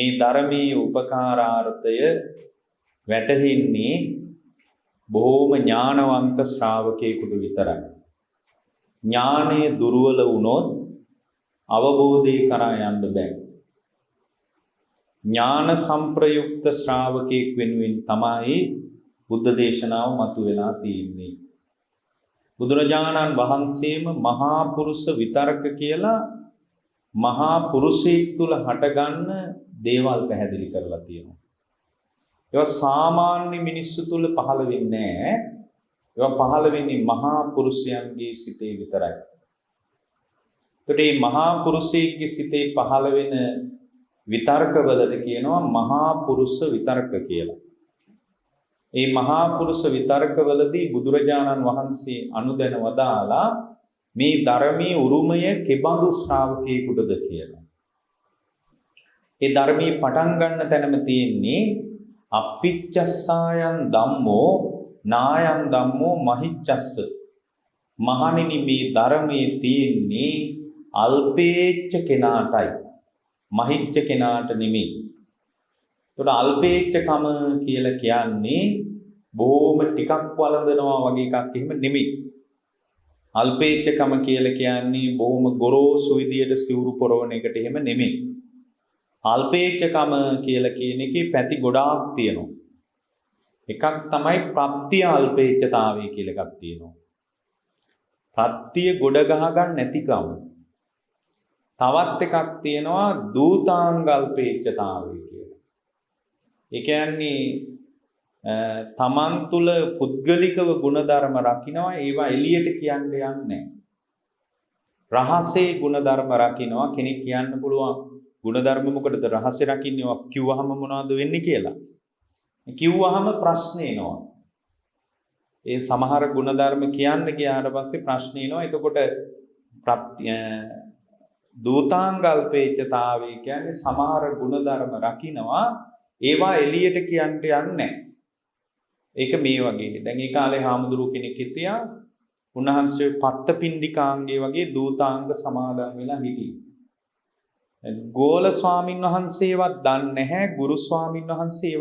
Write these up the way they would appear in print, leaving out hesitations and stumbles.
මේ ධර්මයේ උපකාරාර්ථය වැටහෙන්නේ බොහෝම ඥානවන්ත ශ්‍රාවකයෙකුට විතරයි. ඥානය දුර්වල වුණොත් අවබෝධය කරා යන්න බෑ. ඥාන සංප්‍රයුක්ත ශ්‍රාවකයෙක් වෙනුවෙන් තමයි බුද්ධ දේශනාව මතුවලා තියෙන්නේ. බුදුරජාණන් වහන්සේම මහා පුරුෂ විතරක කියලා මහා පුරුෂයෙක් තුල හටගන්න දේවල් පැහැදිලි කරලා තියෙනවා. ඒවා සාමාන්‍ය මිනිස්සු තුල පහළ වෙන්නේ නැහැ. ඒවා පහළ වෙන්නේ මහා පුරුෂයන්ගේ සිතේ විතරයි. ඒකට මේ මහා පුරුෂයෙක්ගේ සිතේ පහළ වෙන විතර්කවලට කියනවා මහා පුරුෂ විතර්ක කියලා. මේ මහා පුරුෂ විතර්කවලදී බුදුරජාණන් වහන්සේ අනුදැන වදාලා මේ ධර්මයේ උරුමය කෙබඳු ශ්‍රාවකයෙකුටද කියලා. ඒ ධර්මයේ පටන් ගන්න තැනම තියෙන්නේ අප්පිච්චස්සායන් ධම්මෝ නායන් ධම්මෝ මහිච්චස්ස. මහණෙනි මේ ධර්මයේ තියෙන්නේ අල්පේච්ඡ කෙනාටයි. මහිච්ඡ කෙනාට නෙමෙයි. ඒතකොට අල්පේච්ඡකම කියලා කියන්නේ බොහොම ටිකක් වළඳනවා වගේ එකක් එහෙම නෙමෙයි. අල්පේච්ඡකම කියලා කියන්නේ බොහොම ගොරෝසු විදියට සිවුරු පොරවන එකට එහෙම නෙමෙයි. අල්පේච්ඡකම කියලා කියන එකේ පැති ගොඩාක් තියෙනවා. එකක් තමයි ප්‍රත්‍ය අල්පේච්ඡතාවය කියලා එකක් තියෙනවා. ප්‍රත්‍ය ගොඩ ගහ ගන්න නැතිකම. තවත් එකක් තියෙනවා දූතාංගල්පේච්ඡතාවය කියලා. ඒ කියන්නේ තමන් තුළ පුද්ගලිකව ගුණධර්ම රකින්නවා ඒවා එළියට කියන්න යන්නේ නැහැ. රහසේ ගුණධර්ම රකින්නවා කෙනෙක් කියන්න පුළුවන් ගුණධර්ම මොකටද රහසේ රකින්නේ කිව්වහම මොනවද වෙන්නේ කියලා. කිව්වහම ප්‍රශ්න එනවා. ඒ සමහර ගුණධර්ම කියන්න ගියාට පස්සේ ප්‍රශ්න එනවා. එතකොට දූතාංගල්පේච්ඡතාවය කියන්නේ සමහර ගුණධර්ම රකින්නවා ඒවා එළියට කියන්න යන්නේ නැහැ. ඒක මේ වගේ. දැන් ඒ කාලේ හාමුදුරුවෝ කෙනෙක් හිටියා. උන්වහන්සේ පත්තපිණ්ඩිකාංගේ වගේ දූතාංග සමාදන් වෙලා හිටියේ. ගෝල ස්වාමින් වහන්සේවත් දන්නේ නැහැ ගුරු ස්වාමින් වහන්සේ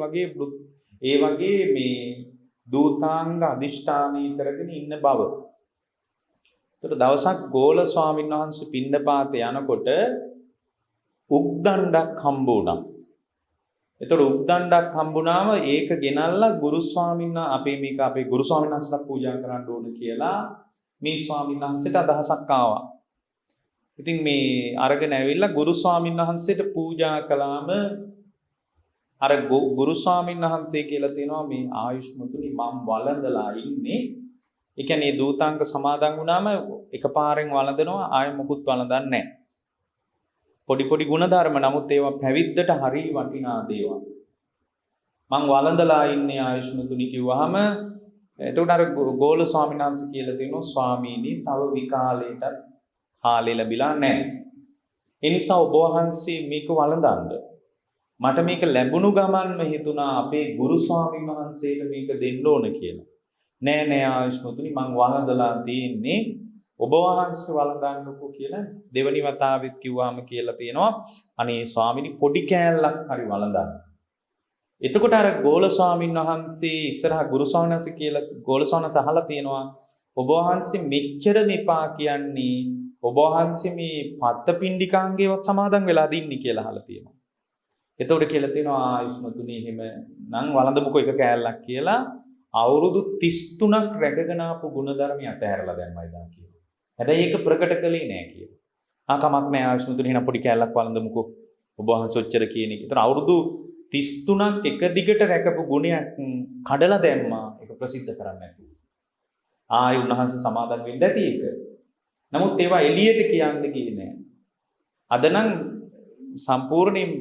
ඒ වගේ මේ දූතාංග අදිෂ්ඨානී කරගෙන ඉන්න බව. ඒතර දවසක් ගෝල ස්වාමින් වහන්සේ පිණ්ඩපාතේ යනකොට උක්දණ්ඩක් හම්බ වුණා. ඒතර උක්දණ්ඩක් හම්බුනාම ඒක ගෙනල්ලා ගුරු ස්වාමීන් වහන්සේ අපේ ගුරු ස්වාමීන් වහන්සේට පූජා කරන්න ඕන කියලා මේ ස්වාමීන් වහන්සේට අදහසක් ආවා. ඉතින් මේ අරගෙන ඇවිල්ලා ගුරු ස්වාමීන් වහන්සේට පූජා කළාම අර ගුරු ස්වාමීන් වහන්සේ කියලා තියෙනවා මේ ආයුෂ්මතුනි මම වළඳලා ඉන්නේ. ඒ කියන්නේ දූතාංග සමාදන් වුණාම එකපාරෙන් වළඳනවා ආයෙ මුකුත් වළඳන්නේ නැහැ. පොඩි පොඩි ಗುಣධර්ම නමුත් ඒවා පැවිද්දට හරි වටිනා දේවල්. මං වළඳලා ඉන්නේ ආයුෂ්මතුනි කිව්වහම එතකොට අර ගෝල ස්වාමීන් වහන්සේ කියලා තියෙනවා ස්වාමීනි තව විකාලයකට කාලය ලැබිලා නැහැ. ඒ නිසා ඔබ වහන්සේ මේක වළඳන්න. මට මේක ලැබුණු ගමන්ම හිතුණා අපේ ගුරු ස්වාමීන් වහන්සේට මේක දෙන්න ඕන කියලා. නෑ ආයුෂ්මතුනි මං වළඳලා තියෙන්නේ ඔබ වහන්සේ වළඳන්නකෝ කියලා දෙවනි වතාවෙත් කිව්වාම කියලා තියෙනවා අනේ ස්වාමීනි පොඩි කෑල්ලක් හරි වළඳන්න. එතකොට අර ගෝල ස්වාමීන් වහන්සේ ඉස්සරහා ගුරු ස්වාමීන් වහන්සේ කියලා ගෝල ස්වාමීන් වහන්සේ අහලා තියෙනවා ඔබ වහන්සේ මෙච්චර මෙපා කියන්නේ ඔබ වහන්සේ මේ පත්තපිණ්ඩිකාංගේවත් සමාදන් වෙලා දින්නේ කියලා අහලා තියෙනවා. එතකොට කියලා තියෙනවා ආයුෂ්මතුනි එහෙම නම් වළඳමුකෝ එක කෑල්ලක් කියලා අවුරුදු 33ක් රැකගෙන ආපු ගුණධර්මය අතහැරලා දැම්මයි දා කියලා. හැබැයි ඒක ප්‍රකට කළේ නෑ කියලා. කමක් නෑ ආයුෂ්මතුනි එහෙනම් පොඩි කෑල්ලක් වළඳමුකෝ ඔබ වහන්සේ ඔච්චර කියන එක. ඒතර අවුරුදු 33ක් එක දිගට රැකපු ගුණයක් කඩලා දැම්මා ඒක ප්‍රසිද්ධ කරන්න නැතුව. ආයි උන්වහන්සේ සමාදන් වෙන්න ඇති ඒක. නමුත් ඒවා එළියට කියන්න ගියේ නෑ. අද නම් සම්පූර්ණ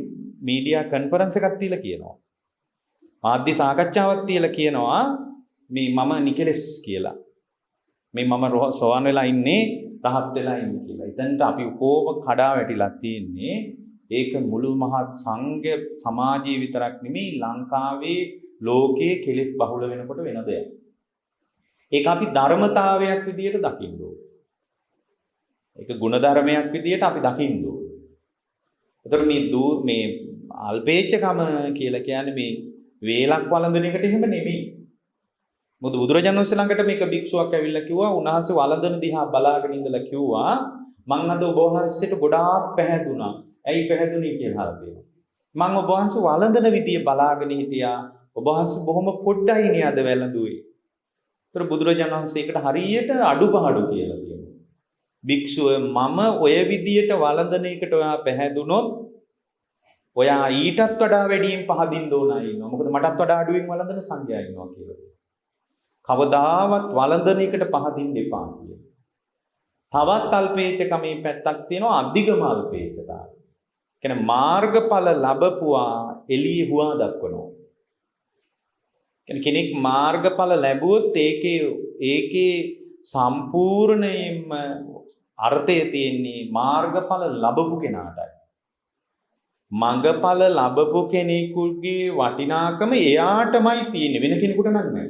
මීඩියා කන්ෆරන්ස් එකක් තියලා කියනවා. මාධ්‍ය සාකච්ඡාවක් තියලා කියනවා මේ මම නිකලස් කියලා. මේ මම සෝවන් වෙලා ඉන්නේ රහත් වෙලා ඉන්නේ කියලා. එතනට අපි කොහොම කඩා වැටිලා තියෙන්නේ ඒක මුළු මහත් සංඝ සමාජයේ විතරක් නෙමෙයි ලංකාවේ ලෝකයේ කෙලෙස් බහුල වෙනකොට වෙන දෙයක්. ඒක අපි ධර්මතාවයක් විදියට දකින්න ඕනේ. ඒක ගුණ ධර්මයක් විදියට අපි දකින්න ඕනේ. ඒතර මේ අල්පේච්ඡකම කියලා කියන්නේ මේ වේලක් වළඳන එකට එහෙම නෙමෙයි. මොකද බුදුරජාණන් වහන්සේ ළඟට මේක භික්ෂුවක් ඇවිල්ලා කිව්වා උන්වහන්සේ වළඳන දිහා බලාගෙන ඉඳලා කිව්වා මං අද ඔබ වහන්සේට ගොඩාක් පැහැදුනා. ඇයි පැහැදුනේ කියලා අහලා තියෙනවා. මං ඔබ වහන්සේ වළඳන විදිය බලාගෙන හිටියා. ඔබ වහන්සේ බොහොම පොඩ්ඩයි නේ අද වැළඳුවේ. ඒතර බුදුරජාණන් වහන්සේ ඒකට හරියට අඩුපාඩු කියලා තියෙනවා. භික්ෂුව මම ඔය විදියට වළඳන එකට ඔයා පැහැදුනොත් ඔයා ඊටත් වඩා වැඩියෙන් පහදින්න ඕනයි ඉන්නවා. මොකද මටත් වඩා අඩුවෙන් වළඳන සංඝයා ඉන්නවා කියලා. කවදාවත් වළඳන එකට පහදින්න එපා කියලා. තවත් අල්පේච්ඡකමේ පැත්තක් තියෙනවා අධිගම අල්පේච්ඡතාවය. කියන්නේ මාර්ගඵල ලැබපුවා එළියේ හුවා දක්වනවා. කෙනෙක් මාර්ගඵල ලැබුවොත් ඒකේ සම්පූර්ණයෙන්ම අර්ථය තියෙන්නේ මාර්ගඵල ලැබපු කෙනාටයි. මඟඵල ලැබපු කෙනෙකුගේ වටිනාකම එයාටමයි තියෙන්නේ වෙන කෙනෙකුට නෑ.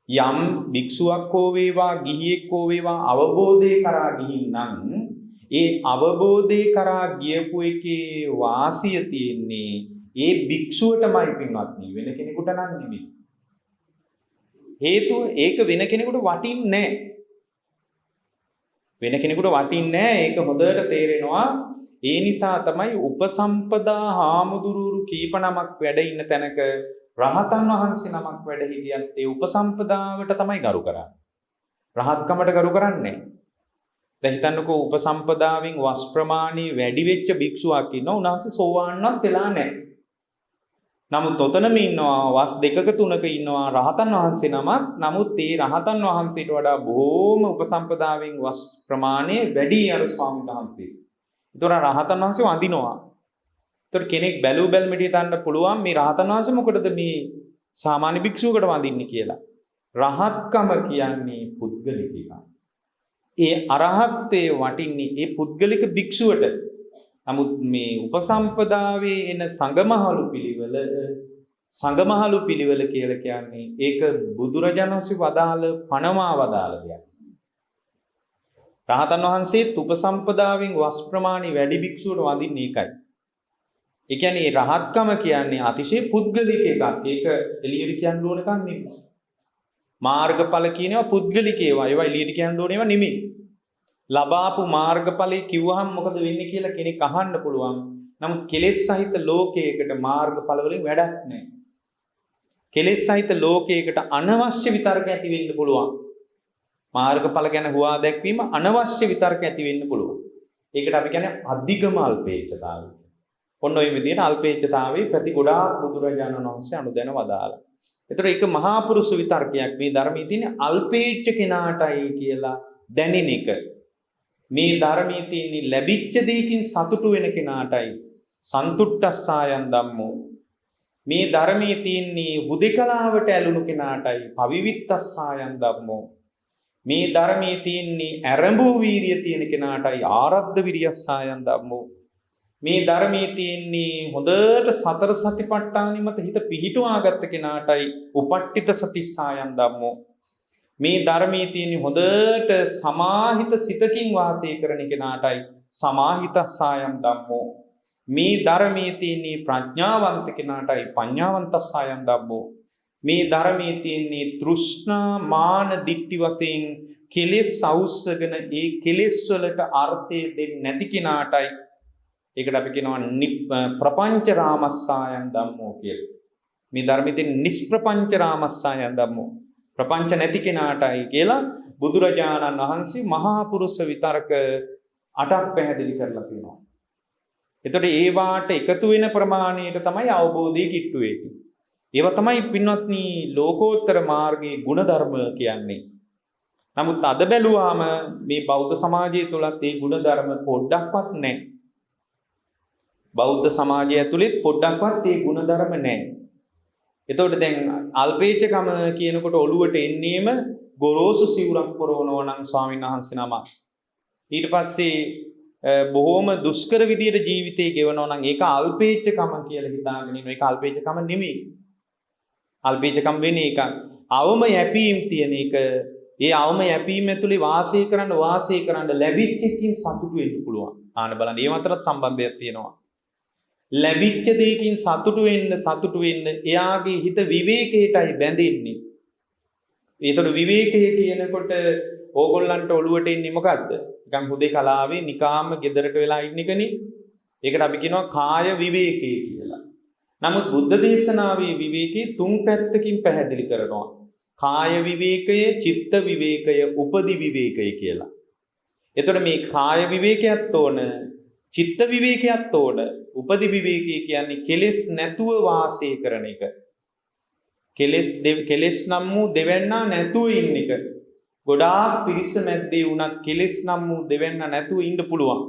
යම් භික්ෂුවක් හෝ වේවා ගිහියෙක් හෝ වේවා අවබෝධය කරා ගිහින් නම් ඒ අවබෝධය කරා ගියපු එකේ වාසිය තියෙන්නේ ඒ භික්ෂුවටමයි පින්වත්නි වෙන කෙනෙකුට නම් නෙමෙයි. හේතුව ඒක වෙන කෙනෙකුට වටින්නේ නැහැ. වෙන කෙනෙකුට වටින්නේ නැහැ. ඒක හොඳට තේරෙනවා. ඒ නිසා තමයි උපසම්පදා හාමුදුරුවරු කීප නමක් වැඩ ඉන්න තැනක රහතන් වහන්සේ නමක් වැඩ හිටියත් ඒ උපසම්පදාවට තමයි ගරු කරන්නේ. රහත්කමට ගරු කරන්නේ නැහැ. දැන් හිතන්නකෝ උපසම්පදාවෙන් වස් ප්‍රමාණي වැඩි වෙච්ච භික්ෂුවක් ඉන්නවා. උන්වහන්සේ සෝවාන්වත් වෙලා නැහැ. නමුත් ඔතනම ඉන්නවා වස් දෙකක තුනක ඉන්නවා රහතන් වහන්සේ නමක්. නමුත් ඒ රහතන් වහන්සේට වඩා බොහෝම උපසම්පදාවෙන් වස් ප්‍රමාණය වැඩි අර ස්වාමීන් වහන්සේ. ඒතොර රහතන් වහන්සේ වඳිනවා. ඒතොර කෙනෙක් බැලූ බැල්මට හිතන්න පුළුවන් මේ රහතන් වහන්සේ මොකටද මේ සාමාන්‍ය භික්ෂුවකට වඳින්නේ කියලා. රහත්කම කියන්නේ පුද්ගලික එකක්. ඒ අරහත්ත්වයේ වටින්නේ ඒ පුද්ගලික භික්ෂුවට. නමුත් මේ උපසම්පදාවේ එන සංගමහලු පිළිවෙල කියලා කියන්නේ ඒක බුදුරජාණන් වහන්සේ වදාළ පණවා වදාළ දෙයක්. රහතන් වහන්සේත් උපසම්පදාවෙන් වස් ප්‍රමාණي වැඩි භික්ෂුවට වඳින්නේ ඒකයි. ඒ කියන්නේ රහත්කම කියන්නේ අතිශය පුද්ගලික එකක්. ඒක එළියට කියන්න ඕන එකක් නෙමෙයි. මාර්ගඵල කියනවා පුද්ගලික ඒවා. ඒවා එළියට කියන්න ඕන ඒවා නෙමෙයි. ලබාපු මාර්ගඵලයේ කිව්වහම මොකද වෙන්නේ කියලා කෙනෙක් අහන්න පුළුවන්. නමුත් කෙලෙස් සහිත ලෝකයකට මාර්ගඵල වලින් වැඩක් නැහැ. කෙලෙස් සහිත ලෝකයකට අනවශ්‍ය විතර්ක ඇති වෙන්න පුළුවන්. මාර්ගඵල ගැන හුවා දැක්වීම අනවශ්‍ය විතර්ක ඇති වෙන්න පුළුවන්. ඒකට අපි කියන්නේ අධිගම අල්පේච්ඡතාවය. ඔන්න ඔය විදිහට අල්පේච්ඡතාවයේ ප්‍රති ගොඩාක් බුදුරජාණන් වහන්සේ අනුදැන වදාලා. ඒතර ඒක මහා පුරුෂ විතර්කයක්. මේ ධර්මයේ තියෙන අල්පේච්ඡ කෙනාටයි කියලා දැනෙන එක. මේ ධර්මයේ තියෙන ලැබිච්ච දෙයකින් සතුටු වෙන කෙනාටයි සන්තුට්ඨස්සායන් ධම්මෝ. මේ ධර්මයේ තියෙන හුදෙකලාවට ඇලුණු කෙනාටයි පවිවිත්තස්සායන් ධම්මෝ. මේ ධර්මයේ තියෙන ඇරඹූ වීරිය තියෙන කෙනාටයි ආරද්ධ විරියස්සායන් ධම්මෝ. මේ ධර්මයේ තියෙන්නේ හොඳට සතර සතිපට්ඨානෙ මත හිත පිහිටුවාගත්ත කෙනාටයි උපට්ඨිත සතිස්සායන් ධම්මෝ. මේ ධර්මයේ තියෙන්නේ හොඳට සමාහිත සිතකින් වාසය කරන කෙනාටයි සමාහිතස්සායන් ධම්මෝ. මේ ධර්මයේ තියෙන්නේ ප්‍රඥාවන්ත කෙනාටයි පඤ්ඤාවන්තස්සායන් ධම්මෝ. මේ ධර්මයේ තියෙන්නේ තෘෂ්ණා මාන දිට්ඨි වශයෙන් කෙලෙස් අවුස්සගෙන ඒ කෙලෙස් වලට අර්ථය දෙන්නේ නැති කෙනාටයි ඒකට අපි කියනවා ප්‍රපංච රාමස්සායන් ධම්මෝ කියලා. මේ ධර්මයේ තියෙන නිෂ්ප්‍රපංච රාමස්සායන් ධම්මෝ. ප්‍රපංච නැති කෙනාටයි කියලා බුදුරජාණන් වහන්සේ මහා පුරුෂ විතරක 8ක් පැහැදිලි කරලා තියෙනවා. එතකොට ඒ වාට එකතු වෙන ප්‍රමාණයට තමයි අවබෝධය කිට්ටු වෙන්නේ. ඒව තමයි පින්වත්නි ලෝකෝත්තර මාර්ගයේ ගුණධර්ම කියන්නේ. නමුත් අද බැලුවාම මේ බෞද්ධ සමාජය තුලත් මේ ගුණධර්ම පොඩ්ඩක්වත් නැහැ. බෞද්ධ සමාජය ඇතුළෙත් පොඩ්ඩක්වත් මේ ගුණධර්ම නැහැ. එතකොට දැන් අල්පේච්ඡකම කියනකොට ඔළුවට එන්නේම ගොරෝසු සිවුරක් පොරවනවා නම් ස්වාමීන් වහන්සේ නම. ඊට පස්සේ බොහොම දුෂ්කර විදියට ජීවිතේ ගෙවනවා නම් ඒක අල්පේච්ඡකම කියලා හිතාගෙන ඉන්නවා. ඒක අල්පේච්ඡකම නෙමෙයි. අල්පේච්ඡකම් වෙන්නේ ඒක අවම යැපීම් තියෙන එක. ඒ අවම යැපීම් ඇතුලේ වාසය කරන්න ලැබිච්ච එකකින් සතුටු වෙන්න පුළුවන්. ආන බලන්න ඒ අතරත් සම්බන්ධයක් තියෙනවා. ලැබිච්ච දෙයකින් සතුටු වෙන්න එයාගේ හිත විවේකයටයි බැඳෙන්නේ. ඒතකොට විවේකය කියනකොට ඕගොල්ලන්ට ඔළුවට එන්නේ මොකද්ද? නිකන් හුදේකලාවේ නිකාම්ම ගෙදරට වෙලා ඉන්න එකනේ. ඒකට අපි කියනවා කාය විවේකය කියලා. නමුත් බුද්ධ දේශනාවේ විවේකී තුන් පැත්තකින් පැහැදිලි කරනවා. කාය විවේකය, චිත්ත විවේකය, උපදි විවේකය කියලා. එතකොට මේ කාය විවේකයක් ඕන, චිත්ත විවේකයක් ඕන, උපදි විවේකය කියන්නේ කෙලෙස් නැතුව වාසය කරන එක. කෙලෙස් නම් වූ දෙවන්නා නැතුව ඉන්න එක. ගොඩාක් පිරිස මැද්දේ වුණත් කෙලෙස් නම් වූ දෙවන්නා නැතුව ඉන්න පුළුවන්.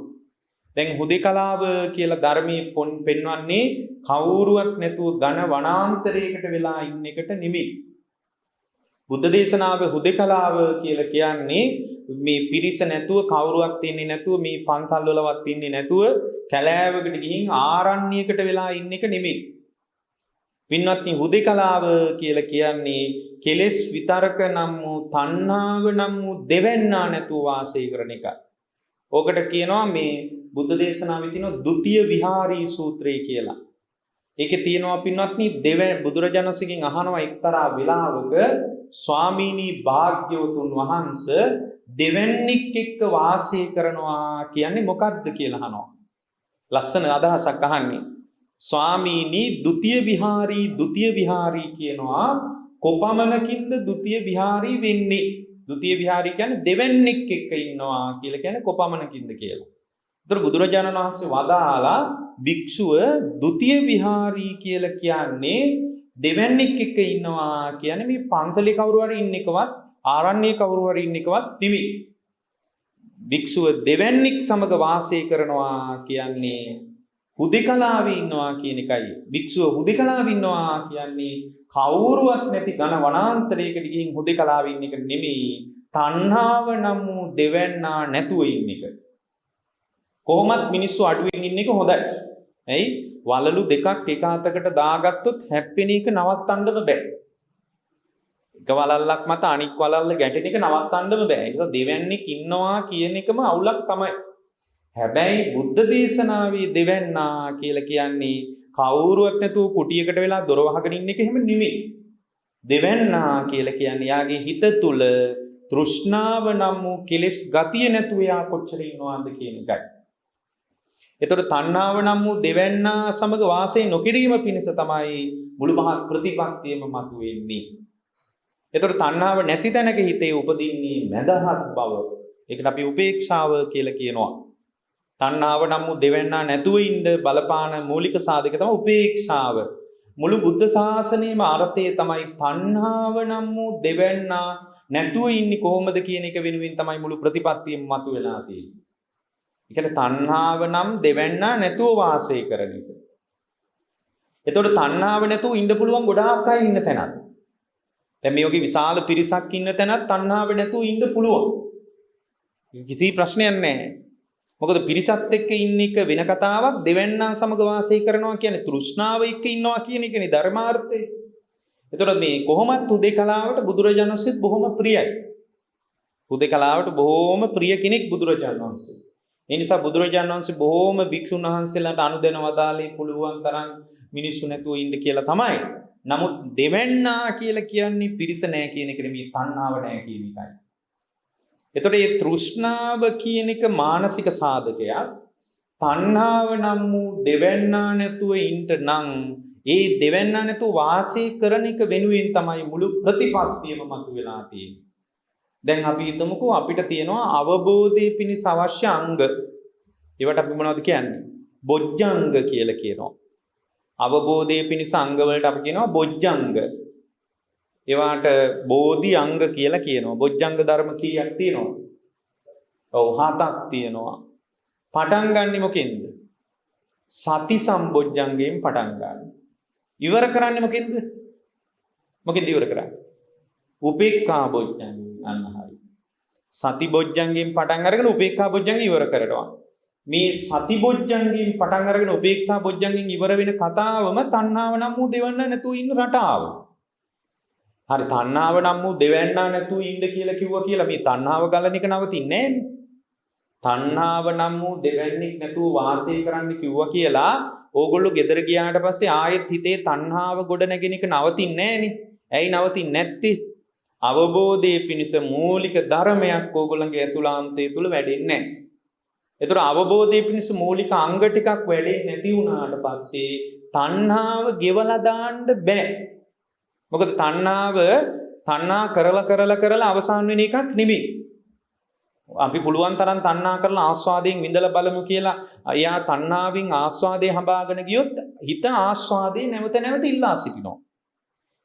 දැන් හුදේකලාව කියලා ධර්මයේ පෙන්වන්නේ කවුරුවක් නැතුව ඝන වනාන්තරයකට වෙලා ඉන්න එකට නෙමෙයි. බුද්ධ දේශනාවේ හුදේකලාව කියලා කියන්නේ මේ පිරිස නැතුව කවුරුවක් තින්නේ නැතුව මේ පන්සල් වලවත් තින්නේ නැතුව කැලෑවකට ගිහින් ආරණ්‍යයකට වෙලා ඉන්න එක නෙමෙයි. පින්වත්නි හුදේකලාව කියලා කියන්නේ කෙලෙස් විතරක නම් වූ තණ්හාව නම් වූ දෙවන්නා නැතුව වාසය කරන එක. ඕකට කියනවා මේ බුද්ධ දේශනාවේ තියෙන ဒ ුතිය විහාරී සූත්‍රය කියලා. ඒකේ තියෙනවා පින්වත්නි බුදුරජාණන් වහන්සේගෙන් අහනවා එක්තරා වෙලාවක ස්වාමීනි භාග්‍යවතුන් වහන්සේ දෙවන්නේක් එක්ක වාසය කරනවා කියන්නේ මොකක්ද කියලා අහනවා. ලස්සන අදහසක් අහන්නේ. ස්වාමීනි ဒ ුතිය විහාරී කියනවා කොපමණකින්ද ဒ ුතිය විහාරී වෙන්නේ? ဒ ුතිය විහාරී කියන්නේ දෙවන්නේක් එක්ක ඉන්නවා කියලා කියන්නේ කොපමණකින්ද කියලා. ඒතර බුදුරජාණන් වහන්සේ වදාලා භික්ෂුව ဒ ුතිය විහාරී කියලා කියන්නේ දෙවන්නේක් එක්ක ඉන්නවා කියන්නේ මේ පන්සලේ කවුරු හරි ඉන්න එකවත් ආරණ්‍යයේ කවුරු හරි ඉන්න එකවත් නෙවෙයි. භික්ෂුව දෙවන්නේක් සමග වාසය කරනවා කියන්නේ හුදේකලාවේ ඉන්නවා කියන එකයි. භික්ෂුව හුදේකලාවේ ඉන්නවා කියන්නේ කවුරුවත් නැති ඝන වනාන්තරයකට ගිහින් හුදේකලාවේ ඉන්න එක නෙමෙයි. තණ්හාව නම් වූ දෙවන්නා නැතුව ඉන්න එක. කොහොමත් මිනිස්සු අඩුවෙන් ඉන්න එක හොඳයි. ඇයි? වලලු දෙකක් එක අතකට දාගත්තොත් හැප්පෙන එක නවත්තන්නම බෑ. එක වලල්ලක් මත අනික් වලල්ල ගැටෙන එක නවත්තන්නම බෑ. ඒක දෙවන්නේක් ඉන්නවා කියන එකම අවුලක් තමයි. හැබැයි බුද්ධ දේශනාවේ දෙවන්නා කියලා කියන්නේ කවුරුවක් නැතුව කුටියකට වෙලා දොර වහගෙන ඉන්න එක එහෙම නෙමෙයි. දෙවන්නා කියලා කියන්නේ යාගේ හිත තුල තෘෂ්ණාව නම් වූ කෙලෙස් ගතිය නැතුව යා කොච්චර ඉන්නවද කියන එකයි. එතකොට තණ්හාව නම් වූ දෙවන්නා සමග වාසය නොකිරීම පිණිස තමයි මුළු මහත් ප්‍රතිපත්තියම මතුවෙන්නේ. එතකොට තණ්හාව නැති තැනක හිතේ උපදින්නේ මදහත් බව. ඒකට අපි උපේක්ෂාව කියලා කියනවා. තණ්හාව නම් වූ දෙවන්නා නැතුව ඉන්න බලපාන මූලික සාධක තමයි උපේක්ෂාව. මුළු බුද්ධ ශාසනයේම අර්ථය තමයි තණ්හාව නම් වූ දෙවන්නා නැතුව ඉන්නේ කොහොමද කියන එක වෙනුවෙන් තමයි මුළු ප්‍රතිපත්තියම මතුවලා තියෙන්නේ. ඒ කියන්නේ තණ්හාව නම් දෙවන්නා නැතුව වාසය කරන එක. එතකොට තණ්හාව නැතුව ඉන්න පුළුවන් ගොඩාක් අය ඉන්න තැනක්. දැන් මේ වගේ විශාල පිරිසක් ඉන්න තැනත් තණ්හාව නැතුව ඉන්න පුළුවන්. කිසි ප්‍රශ්නයක් නැහැ. මොකද පිරිසත් එක්ක ඉන්න එක වෙන කතාවක්, දෙවන්නා සමග වාසය කරනවා කියන්නේ තෘෂ්ණාව එක්ක ඉන්නවා කියන එකනේ ධර්මාර්ථය. එතකොට මේ කොහොමත් හුදේකලාවට බුදුරජාණන් වහන්සේත් බොහොම ප්‍රියයි. හුදේකලාවට බොහොම ප්‍රිය කෙනෙක් බුදුරජාණන් වහන්සේ. ඒ නිසා බුදුරජාණන් වහන්සේ බොහොම භික්ෂුන් වහන්සේලාට අනුදැන වදාළේ පුළුවන් තරම් මිනිස්සු නැතුව ඉන්න කියලා තමයි. නමුත් දෙවන්නා කියලා කියන්නේ පිරිස නැහැ කියන එක නෙමෙයි, තණ්හාව නැහැ කියන එකයි. එතකොට මේ තෘෂ්ණාව කියන එක මානසික සාධකයක්. තණ්හාව නම් වූ දෙවන්නා නැතුව ඉන්න නම් ඒ දෙවන්නා නැතුව වාසය කරන එක වෙනුවෙන් තමයි මුළු ප්‍රතිපත්තියම මතුවලා තියෙන්නේ. දැන් අපි හිතමුකෝ අපිට තියෙනවා අවබෝධයේ පිණිස අවශ්‍ය අංග. ඒවට අපි මොනවද කියන්නේ? බොජ්ජංග කියලා කියනවා. අවබෝධයේ පිණිස අංග වලට අපි කියනවා බොජ්ජංග. ඒවාට බෝධි අංග කියලා කියනවා. බොජ්ජංග ධර්ම කීයක් තියෙනවද? ඔව් 7ක් තියෙනවා. පටන් ගන්නෙ මොකෙන්ද? සති සම්බොජ්ජංගයෙන් පටන් ගන්න. ඉවර කරන්නේ මොකෙන්ද? මොකෙන්ද ඉවර කරන්නේ? උපේක්ඛා බොජ්ජංගයෙන්. අන්න හරි. සති බොජ්ජංගයෙන් පටන් අරගෙන උපේක්ඛා බොජ්ජංගය ඉවර කරනවා. මේ සති බොජ්ජංගයෙන් පටන් අරගෙන උපේක්ෂා බොජ්ජංගයෙන් ඉවර වෙන කතාවම තණ්හාව නම් වූ දෙවන්නා නැතුව ඉන්න රටාව. හරි, තණ්හාව නම් වූ දෙවන්නා නැතුව ඉන්න කියලා කිව්වා කියලා මේ තණ්හාව ගලන එක නවතින්නේ නැහැ නේ. තණ්හාව නම් වූ දෙවන්නේක් නැතුව වාසය කරන්න කිව්වා කියලා ඕගොල්ලෝ ගෙදර ගියාට පස්සේ ආයෙත් හිතේ තණ්හාව ගොඩ නැගෙන එක නවතින්නේ නැහනේ. ඇයි නවතින්නේ නැත්තේ? අවබෝධයේ පිණිස මූලික ධර්මයක් ඕගොල්ලන්ගේ ඇතුළාන්තය තුල වැඩෙන්නේ නැහැ. ඒතර අවබෝධයේ පිණිස මූලික අංග ටිකක් වැඩෙන්නේ නැති වුණාට පස්සේ තණ්හාව ගෙවලා දාන්න බෑ. මොකද තණ්හා කරලා අවසන් වෙන එකක් නෙමෙයි. අපි පුළුවන් තරම් තණ්හා කරලා ආස්වාදයෙන් විඳලා බලමු කියලා එයා තණ්හාවෙන් ආස්වාදේ හඹාගෙන ගියොත් හිත ආස්වාදේ නැවත නැවත ඉල්ලා සිටිනවා.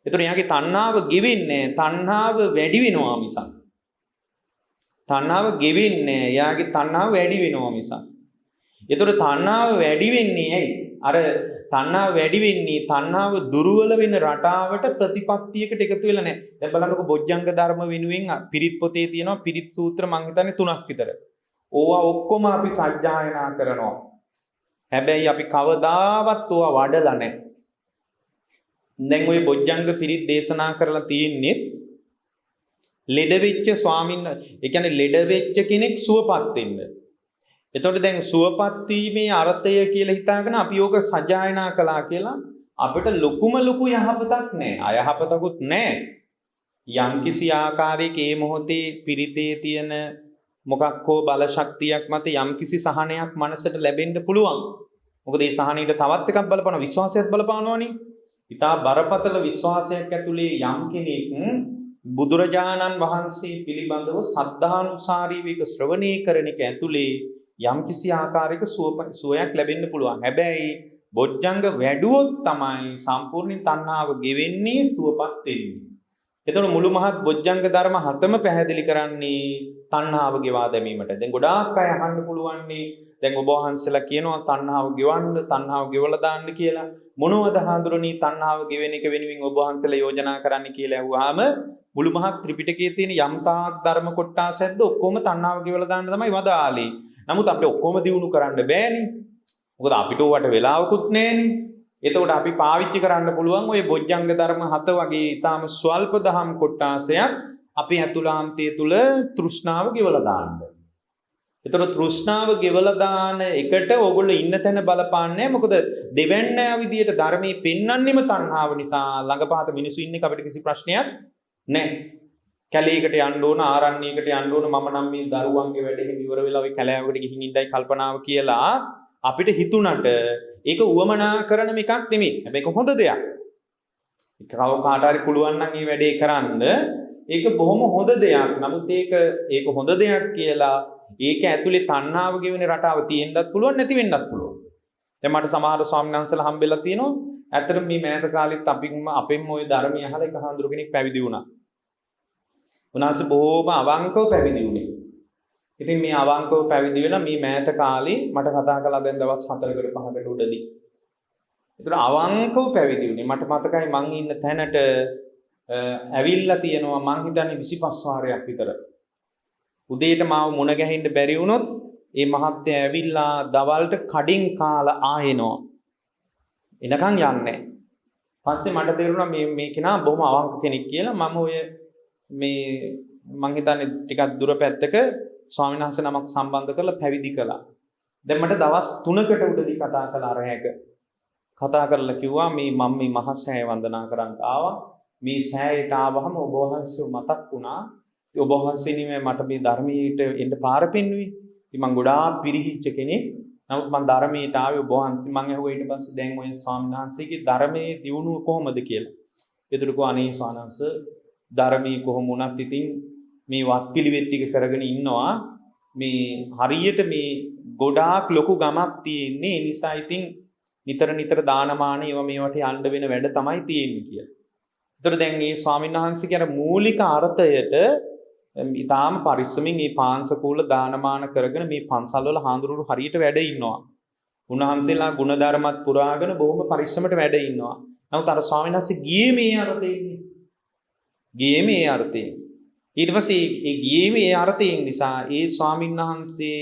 ඒතර එයාගේ තණ්හාව ගෙවෙන්නේ තණ්හාව වැඩි වෙනවා මිසක්. තණ්හාව ගෙවෙන්නේ එයාගේ තණ්හාව වැඩි වෙනවා මිසක්. ඒතර තණ්හාව වැඩි වෙන්නේ ඇයි? අර තණ්හාව වැඩි වෙන්නේ තණ්හාව දුර්වල වෙන රටාවට ප්‍රතිපත්තියකට එකතු වෙලා නැහැ. දැන් බලන්නකො බොජ්ජංග ධර්ම වෙනුවෙන් පිරිත් පොතේ තියෙනවා පිරිත් සූත්‍ර මං හිතන්නේ 3ක් විතර. ඕවා ඔක්කොම අපි සජ්ජායනා කරනවා. හැබැයි අපි කවදාවත් ඕවා වඩලා නැහැ. දැන් ওই බොජ්ජංග පිරිත් දේශනා කරලා තියෙන්නේ ලෙඩ වෙච්ච ඒ කියන්නේ ලෙඩ වෙච්ච කෙනෙක් සුවපත් වෙන්න. එතකොට දැන් සුවපත් වීමේ අර්ථය කියලා හිතාගෙන අපි ඕක සජායනා කළා කියලා අපිට ලොකු යහපතක් නැහැ. අයහපතකුත් නැහැ. යම්කිසි ආකාරයක මේ මොහොතේ පිරිතේ තියෙන මොකක් හෝ බල ශක්තියක් මත යම්කිසි සහනයක් මනසට ලැබෙන්න පුළුවන්. මොකද මේ සහනීට තවත් එකක් බලපාන විශ්වාසයක් බලපානවනේ. ඉතා බරපතල විශ්වාසයක් ඇතුලේ යම් කෙනෙක් බුදුරජාණන් වහන්සේ පිළිබඳව සද්ධානුසාරීව ඒක ශ්‍රවණය කරන එක ඇතුලේ යම්කිසි ආකාරයක සුවයක් ලැබෙන්න පුළුවන්. හැබැයි බොජ්ජංග වැඩුවොත් තමයි සම්පූර්ණ තණ්හාව ගෙවෙන්නේ සුවපත් වෙන්නේ. එතකොට මුළු මහත් බොජ්ජංග ධර්ම හතම පැහැදිලි කරන්නේ තණ්හාව ගෙවා දැමීමට. දැන් ගොඩාක් අය අහන්න පුළුවන්නේ දැන් ඔබ වහන්සේලා කියනවා තණ්හාව ගෙවන්න, තණ්හාව ගෙවලා දාන්න කියලා. මොනවද හඳුරන්නේ තණ්හාව ගෙවෙන එක වෙනුවෙන් ඔබ වහන්සේලා යෝජනා කරන්න කියලා ඇහුවාම මුළු මහත් ත්‍රිපිටකයේ තියෙන යම් තාක් ධර්ම කොටසක්ද ඔක්කොම තණ්හාව ගෙවලා දාන්න තමයි වදාළේ. නමුත් අපිට ඔක්කොම දිනු කරන්න බෑනේ. මොකද අපිට උවට වෙලාවකුත් නැහැනේ. එතකොට අපි පාවිච්චි කරන්න පුළුවන් ওই බොජ්ජංග ධර්ම 7 වගේ ඊටාම ස්වල්ප දහම් කොටාසයක් අපේ අතුලාන්තය තුල තෘෂ්ණාව ගෙවලා දාන්න. එතකොට තෘෂ්ණාව ගෙවලා දාන එකට ඕගොල්ලෝ ඉන්න තැන බලපාන්නේ. මොකද දෙවැන්නෑ විදියට ධර්මයේ පෙන්වන්නෙම තණ්හාව නිසා ළඟපාත මිනිස්සු ඉන්න එක අපිට කිසි ප්‍රශ්නයක් නැහැ. කැලේකට යන්න ඕන, ආරණ්‍යයකට යන්න ඕන, මම නම් මේ දරුවන්ගේ වැඩේ ඉවර වෙලා ওই කැලෑවකට ගිහින් ඉඳයි කල්පනාව කියලා අපිට හිතුණට ඒක උවමනා කරන එකක් නෙමෙයි. හැබැයි ඒක හොඳ දෙයක්. ඒක කාට හරි පුළුවන් නම් මේ වැඩේ කරන්න ඒක බොහොම හොඳ දෙයක්. නමුත් ඒක හොඳ දෙයක් කියලා ඒක ඇතුලේ තණ්හාව ගෙවෙන රටාව තියෙන්නත් පුළුවන් නැති වෙන්නත් පුළුවන්. දැන් මට සමහර ස්වාමීන් වහන්සේලා හම්බෙලා තියෙනවා. ඇත්තටම මේ මෑත කාලෙත් අපෙන්ම ওই ධර්මය අහලා එක හඳුරු කෙනෙක් පැවිදි වුණා. උන්වහන්සේ බොහෝම අවංකව පැවිදි වුණේ. ඉතින් මේ අවංකව පැවිදි වෙලා මේ මෑත කාලේ මට කතා කළා දැන් දවස් 4කට 5කට උඩදී. ඒතර අවංකව පැවිදි වුණේ. මට මතකයි මං ඉන්න තැනට ඇවිල්ලා තියෙනවා මං හිතන්නේ 25 වාරයක් විතර. උදේට මාව මුණ ගැහෙන්න බැරි වුණොත් ඒ මහත්තයා ඇවිල්ලා දවල්ට කඩින් කාලා ආයෙනවා. එනකන් යන්නේ. පස්සේ මට තේරුණා මේ කෙනා බොහොම අවංක කෙනෙක් කියලා. මම ඔය මං හිතන්නේ ටිකක් දුර පැත්තක ස්වාමීන් වහන්සේ නමක් සම්බන්ධ කරලා පැවිදි කළා. දැන් මට දවස් 3කට උඩදී කතා කළා රැයක. කතා කරලා කිව්වා මම මේ මහා සෑය වන්දනා කරන්න ආවා. මේ සෑයට ආවහම ඔබ වහන්සේ මතක් වුණා. ඔබ වහන්සේ නෙමෙයි මට මේ ධර්මයට එන්න පාර පෙන්වුවේ. ඉතින් මං ගොඩාක් පිරිහිච්ච කෙනෙක්. නමුත් මං ධර්මයට ආවේ ඔබ වහන්සේ. මං ඇහුවා ඊට පස්සේ දැන් ඔය ස්වාමීන් වහන්සේගේ ධර්මයේ දියුණුව කොහොමද කියලා. ඒතරකෝ අනේ ස්වාමීන් වහන්සේ ධර්මයේ කොහොම වුණත් ඉතින් මේ වත්පිළිවෙත් ටික කරගෙන ඉන්නවා. මේ හරියට මේ ගොඩාක් ලොකු ගමක් තියෙන්නේ. ඒ නිසා ඉතින් නිතර දානමාන මේවට යන්න වෙන වැඩ තමයි තියෙන්නේ කියලා. ඒතර දැන් මේ ස්වාමීන් වහන්සේ කියන මූලික අර්ථයට ඊටාම පරිස්සමින් මේ පාංශකූල දානමාන කරගෙන මේ පන්සල් වල හාමුදුරුවෝ හරියට වැඩ ඉන්නවා. උන්වහන්සේලා ගුණධර්මත් පුරාගෙන බොහොම පරිස්සමට වැඩ ඉන්නවා. නමුත් අර ස්වාමීන් වහන්සේ ගියේ මේ අර්ථයෙන්. ඊට පස්සේ ඒ ගියේ මේ අර්ථයෙන් නිසා ඒ ස්වාමීන් වහන්සේ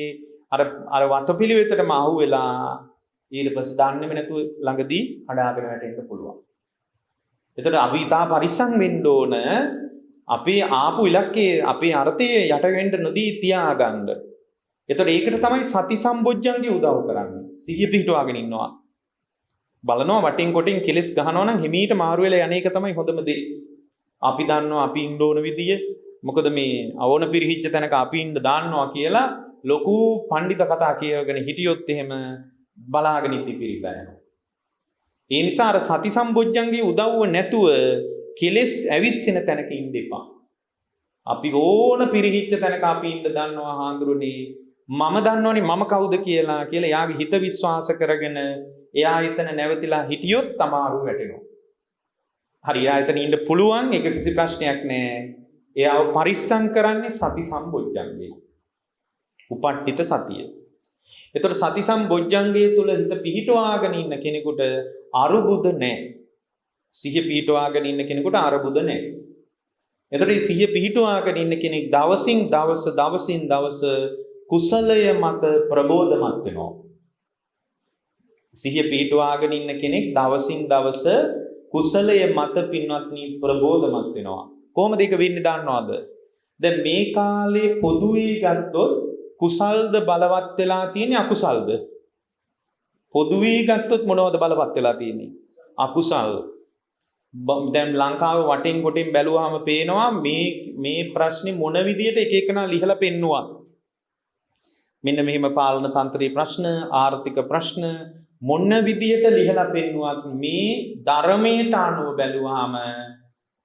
අර වතපිළිවෙතටම අහු වෙලා ඊට පස්සේ දන්නේම නැතුව ළඟදී හඩාගෙන වැටෙන්න පුළුවන්. එතකොට අපි ඊටා පරිස්සම් වෙන්න ඕන. අපේ ආපු ඉලක්කයේ අපේ අර්ථයේ යට වෙන්න නොදී තියාගන්න. එතකොට ඒකට තමයි සති සම්බොජ්ජංගේ උදව් කරන්නේ. සිහිය පිහිටවාගෙන ඉන්නවා. බලනවා වටින් කොටින් කෙලස් ගහනවා නම් හිමීට මාරු වෙලා යන එක තමයි හොඳම දේ. අපි දන්නවා අපි ඉන්න ඕන විදිය. මොකද මේ අවෝන පිරිහිච්ච තැනක අපි ඉන්න දාන්නවා කියලා ලොකු පඬිත කතා කියවගෙන හිටියොත් එහෙම බලාගෙන ඉති පිරිලා යනවා. ඒ නිසා අර සති සම්බොජ්ජංගේ උදව්ව නැතුව කෙලස් ඇවිස්සෙන තැනක ඉන්න එපා. අපි ඕන පිරිහිච්ච තැනක අපි ඉන්න දන්නවා හාඳුරුනේ මම දන්නවනේ මම කවුද කියලා එයාගේ හිත විශ්වාස කරගෙන එයා එතන නැවතිලා හිටියොත් තමාරු වැටෙනවා. හරි එයා එතන ඉන්න පුළුවන් ඒක කිසි ප්‍රශ්නයක් නෑ. එයාව පරිස්සම් කරන්නේ සති සම්බොජ්ජංගේ. උපට්ඨිත සතිය. එතකොට සති සම්බොජ්ජංගේ තුල හිත පිහිටවාගෙන ඉන්න කෙනෙකුට අරුබුද නෑ. සිහිය පිහිටවාගෙන ඉන්න කෙනෙකුට අරුබුද නෑ. එතකොට මේ සිහිය පිහිටවාගෙන ඉන්න කෙනෙක් දවසින් දවස කුසලය මත ප්‍රබෝධමත් වෙනවා. සිහිය පිහිටවාගෙන ඉන්න කෙනෙක් දවසින් දවස කුසලය මත පින්වත්නි ප්‍රබෝධමත් වෙනවා. කොහොමද ඒක වෙන්නේ දන්නවද? දැන් මේ කාලේ පොදුවේ ගත්තොත් කුසල්ද බලවත් වෙලා තියෙන්නේ අකුසල්ද? පොදුවේ ගත්තොත් මොනවද බලවත් වෙලා තියෙන්නේ? අකුසල්. දැන් ලංකාවේ වටින් කොටින් බැලුවාම පේනවා මේ ප්‍රශ්නේ මොන විදියට එක එකනා ලිහලා පෙන්නුවා. මෙන්න මෙහිම පාලන තන්ත්‍රයේ ප්‍රශ්න, ආර්ථික ප්‍රශ්න මොන විදියට ලිහලා පෙන්නුවත් මේ ධර්මයට අනුව බැලුවාම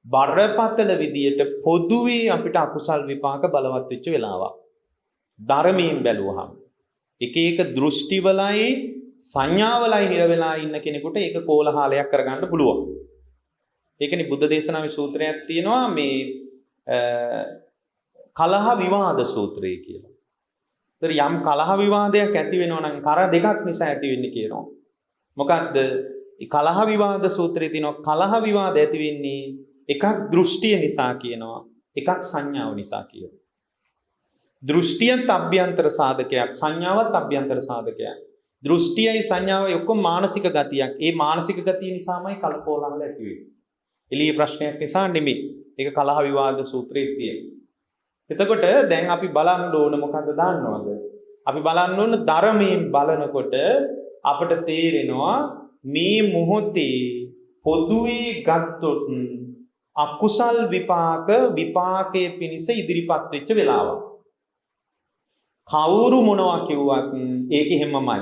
බරපතල විදියට පොදුවේ අපිට අකුසල් විපාක බලවත් වෙච්ච වෙලාවක්. ධර්මයෙන් බැලුවාම එක එක දෘෂ්ටිවලයි සංඥාවලයි හිර වෙලා ඉන්න කෙනෙකුට ඒක කෝලහලයක් කරගන්න පුළුවන්. ඒකනේ බුද්ධ දේශනාවේ සූත්‍රයක් තියෙනවා මේ කලහ විවාද සූත්‍රය කියලා. ඒතර යම් කලහ විවාදයක් ඇති වෙනවා නම් කර දෙකක් නිසා ඇති වෙන්නේ කියනවා. මොකද්ද? මේ කලහ විවාද සූත්‍රයේ තියෙනවා කලහ විවාද ඇති වෙන්නේ එකක් දෘෂ්ටිය නිසා කියනවා, එකක් සංඥාව නිසා කියනවා. දෘෂ්ටියත් අභ්‍යන්තර සාධකයක්, සංඥාවත් අභ්‍යන්තර සාධකයක්. දෘෂ්ටියයි සංඥාවයි ඔක්කොම මානසික ගතියක්. ඒ මානසික ගතිය නිසාමයි කලකෝලහල ඇති වෙන්නේ. එළිය ප්‍රශ්නයක් නිසා නෙමෙයි. ඒක කලහ විවාද සූත්‍රයේ තියෙනවා. එතකොට දැන් අපි බලන්න ඕන මොකද්ද දන්නවද? අපි බලන්න ඕන ධර්මයෙන් බලනකොට අපට තේරෙනවා මේ මොහොතේ පොදුවේ ගත්තොත් අකුසල් විපාකයේ පිනිස ඉදිරිපත් වෙච්ච වෙලාවක්. කවුරු මොනවා කිව්වත් ඒක හැමමයි.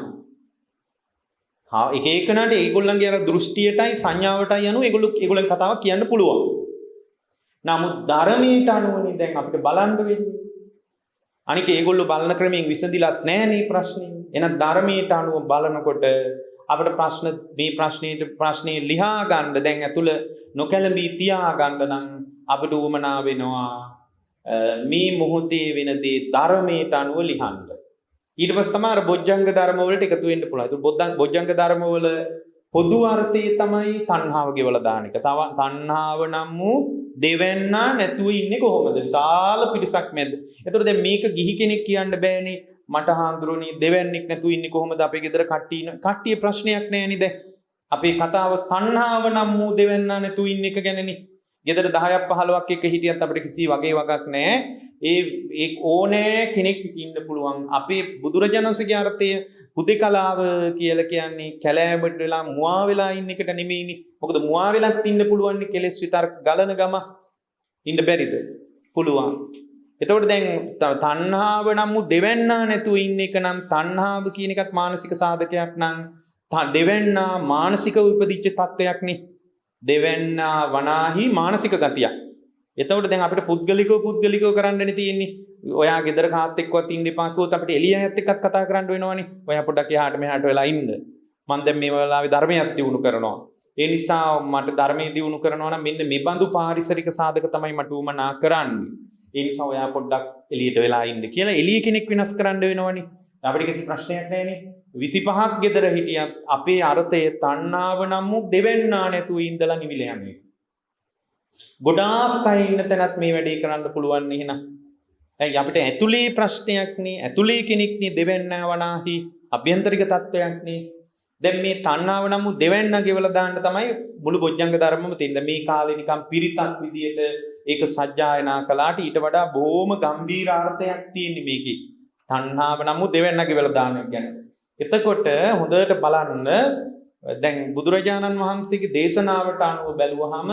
එක එකනට ඒගොල්ලන්ගේ අර දෘෂ්ටියටයි සංඥාවටයි අනුව ඒගොල්ලන් කතාවක් කියන්න පුළුවන්. නමුත් ධර්මයට අනුවනේ දැන් අපිට බලන්න වෙන්නේ. අනික ඒගොල්ලෝ බලන ක්‍රමයෙන් විසඳිලත් නැහැ නේ ප්‍රශ්නේ. එහෙනම් ධර්මයට අනුව බලනකොට අපිට ප්‍රශ්නේ ලියා ගන්න දැන් ඇතුළ නොකැළඹී තියා ගන්න නම් අපිට උවමනා වෙනවා මේ මොහොතේ වෙන දේ ධර්මයට අනුව ලියන්න. ඊට පස්සේ තමයි බොජ්ජංග ධර්ම වලට එකතු වෙන්න පුළුවන්. ඒක බොජ්ජංග ධර්ම වල පොදු අර්ථය තමයි තණ්හාව ගෙවලා දාන එක. තව තණ්හාව නම් වූ දෙවන්නා නැතුව ඉන්නේ කොහොමද? විශාල පිරිසක් මැද. එතකොට දැන් මේක ගිහි කෙනෙක් කියන්න බෑනේ. මට හාඳුරුණි දෙවන්නේක් නැතුව ඉන්නේ කොහොමද? අපේ ගෙදර කට්ටිය ප්‍රශ්නයක් නෑ නේද? අපේ කතාව තණ්හාව නම් වූ දෙවන්නා නැතුව ඉන්න එක ගැනනේ. ගෙදර 10ක් 15ක් එක හිටියත් අපිට කිසි වගේ වගක් නෑ. ඒ ඕනෑ කෙනෙක් ඉන්න පුළුවන්. අපේ බුදුරජාණන්සේගේ අර්ථය හුදෙකලාව කියලා කියන්නේ කැලෑවට වෙලා මුවා වෙලා ඉන්න එකට නෙමෙයිනේ. මොකද මුවා වෙලත් ඉන්න පුළුවන් නේ කෙලෙස් විතර ගලන ගම ඉන්න බැරිද? පුළුවන්. එතකොට දැන් තණ්හාව නම් දෙවන්නා නැතුව ඉන්න එක නම් තණ්හාව කියන එකත් මානසික සාධකයක් නම් දෙවන්නා මානසික උපදිච්ච තත්වයක් නේ. දෙවන්නා වනාහි මානසික ගතියක්. එතකොට දැන් අපිට පුද්ගලිකව කරන්නනේ තියෙන්නේ. ඔයා ගෙදර කාත් එක්කවත් ඉන්න එපා කිව්වොත් අපිට එළියත් එක්කත් කතා කරන්න වෙනවනේ. ඔයා පොඩ්ඩක් එහාට මෙහාට වෙලා ඉන්න. මම දැන් මේ වෙලාවේ ධර්මයක් දියුණු කරනවා. ඒ නිසා මට ධර්මයේ දියුණු කරනවා නම් මෙන්න මේ බඳු පාරිසරික සාධක තමයි මට උමනා කරන්නේ. ඒ නිසා ඔයා පොඩ්ඩක් එළියට වෙලා ඉන්න කියලා එළිය කෙනෙක් වෙනස් කරන්න වෙනවනේ. අපිට කිසි ප්‍රශ්නයක් නැහැනේ. 25ක් ගෙදර හිටියත් අපේ අර්ථය තණ්හාව නම් දෙවෙන්නා නැතුව ඉඳලා නිවිල යන්නේ. ගොඩාක් අය ඉන්න තැනත් මේ වැඩේ කරන්න පුළුවන් නේ එහෙනම්. ඇයි අපිට ඇතුලේ ප්‍රශ්නයක් නේ ඇතුලේ කෙනෙක් නේ දෙවෙන්නා වනාහි අභ්‍යන්තරික තත්වයක් නේ. දැන් මේ තණ්හාව නම් දෙවෙන්නා ගෙවලා දාන්න තමයි මුළු බොජ්ජංග ධර්මම තියෙන්නේ. මේ කාලේ නිකන් පිරිතක් විදියට ඒක සජ්ජායනා කළාට ඊට වඩා බොහොම ගැඹීර අර්ථයක් තියෙන්නේ මේකේ. තණ්හාව නම් දෙවෙන්නා ගෙවලා දාන්න කියන්නේ. එතකොට හොඳට බලන්න දැන් බුදුරජාණන් වහන්සේගේ දේශනාවට අනුව බැලුවහම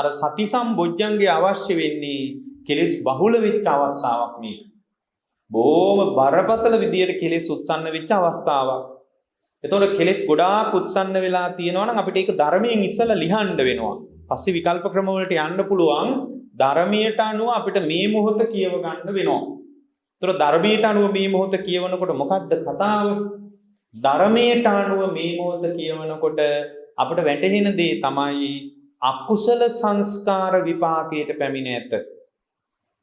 අර සති සම්බොජ්ජංගේ අවශ්‍ය වෙන්නේ කෙලෙස් බහුල වෙච්ච අවස්ථාවක් මේක. බොහොම බරපතල විදියට කෙලෙස් උත්සන්න වෙච්ච අවස්ථාවක්. එතකොට කෙලෙස් ගොඩාක් උත්සන්න වෙලා තියෙනවා නම් අපිට ඒක ධර්මයෙන් ඉස්සලා ලියන්න වෙනවා. පස්සේ විකල්ප ක්‍රම වලට යන්න පුළුවන්. ධර්මයට අනුව අපිට මේ මොහොත කියව ගන්න වෙනවා. එතකොට ධර්මයට අනුව මේ මොහොත කියවනකොට මොකද්ද කතාව? ධර්මයට අනුව මේ මොහොත කියවනකොට අපිට වැටහෙන දේ තමයි අකුසල සංස්කාර විපාකයට පැමිණ ඇත.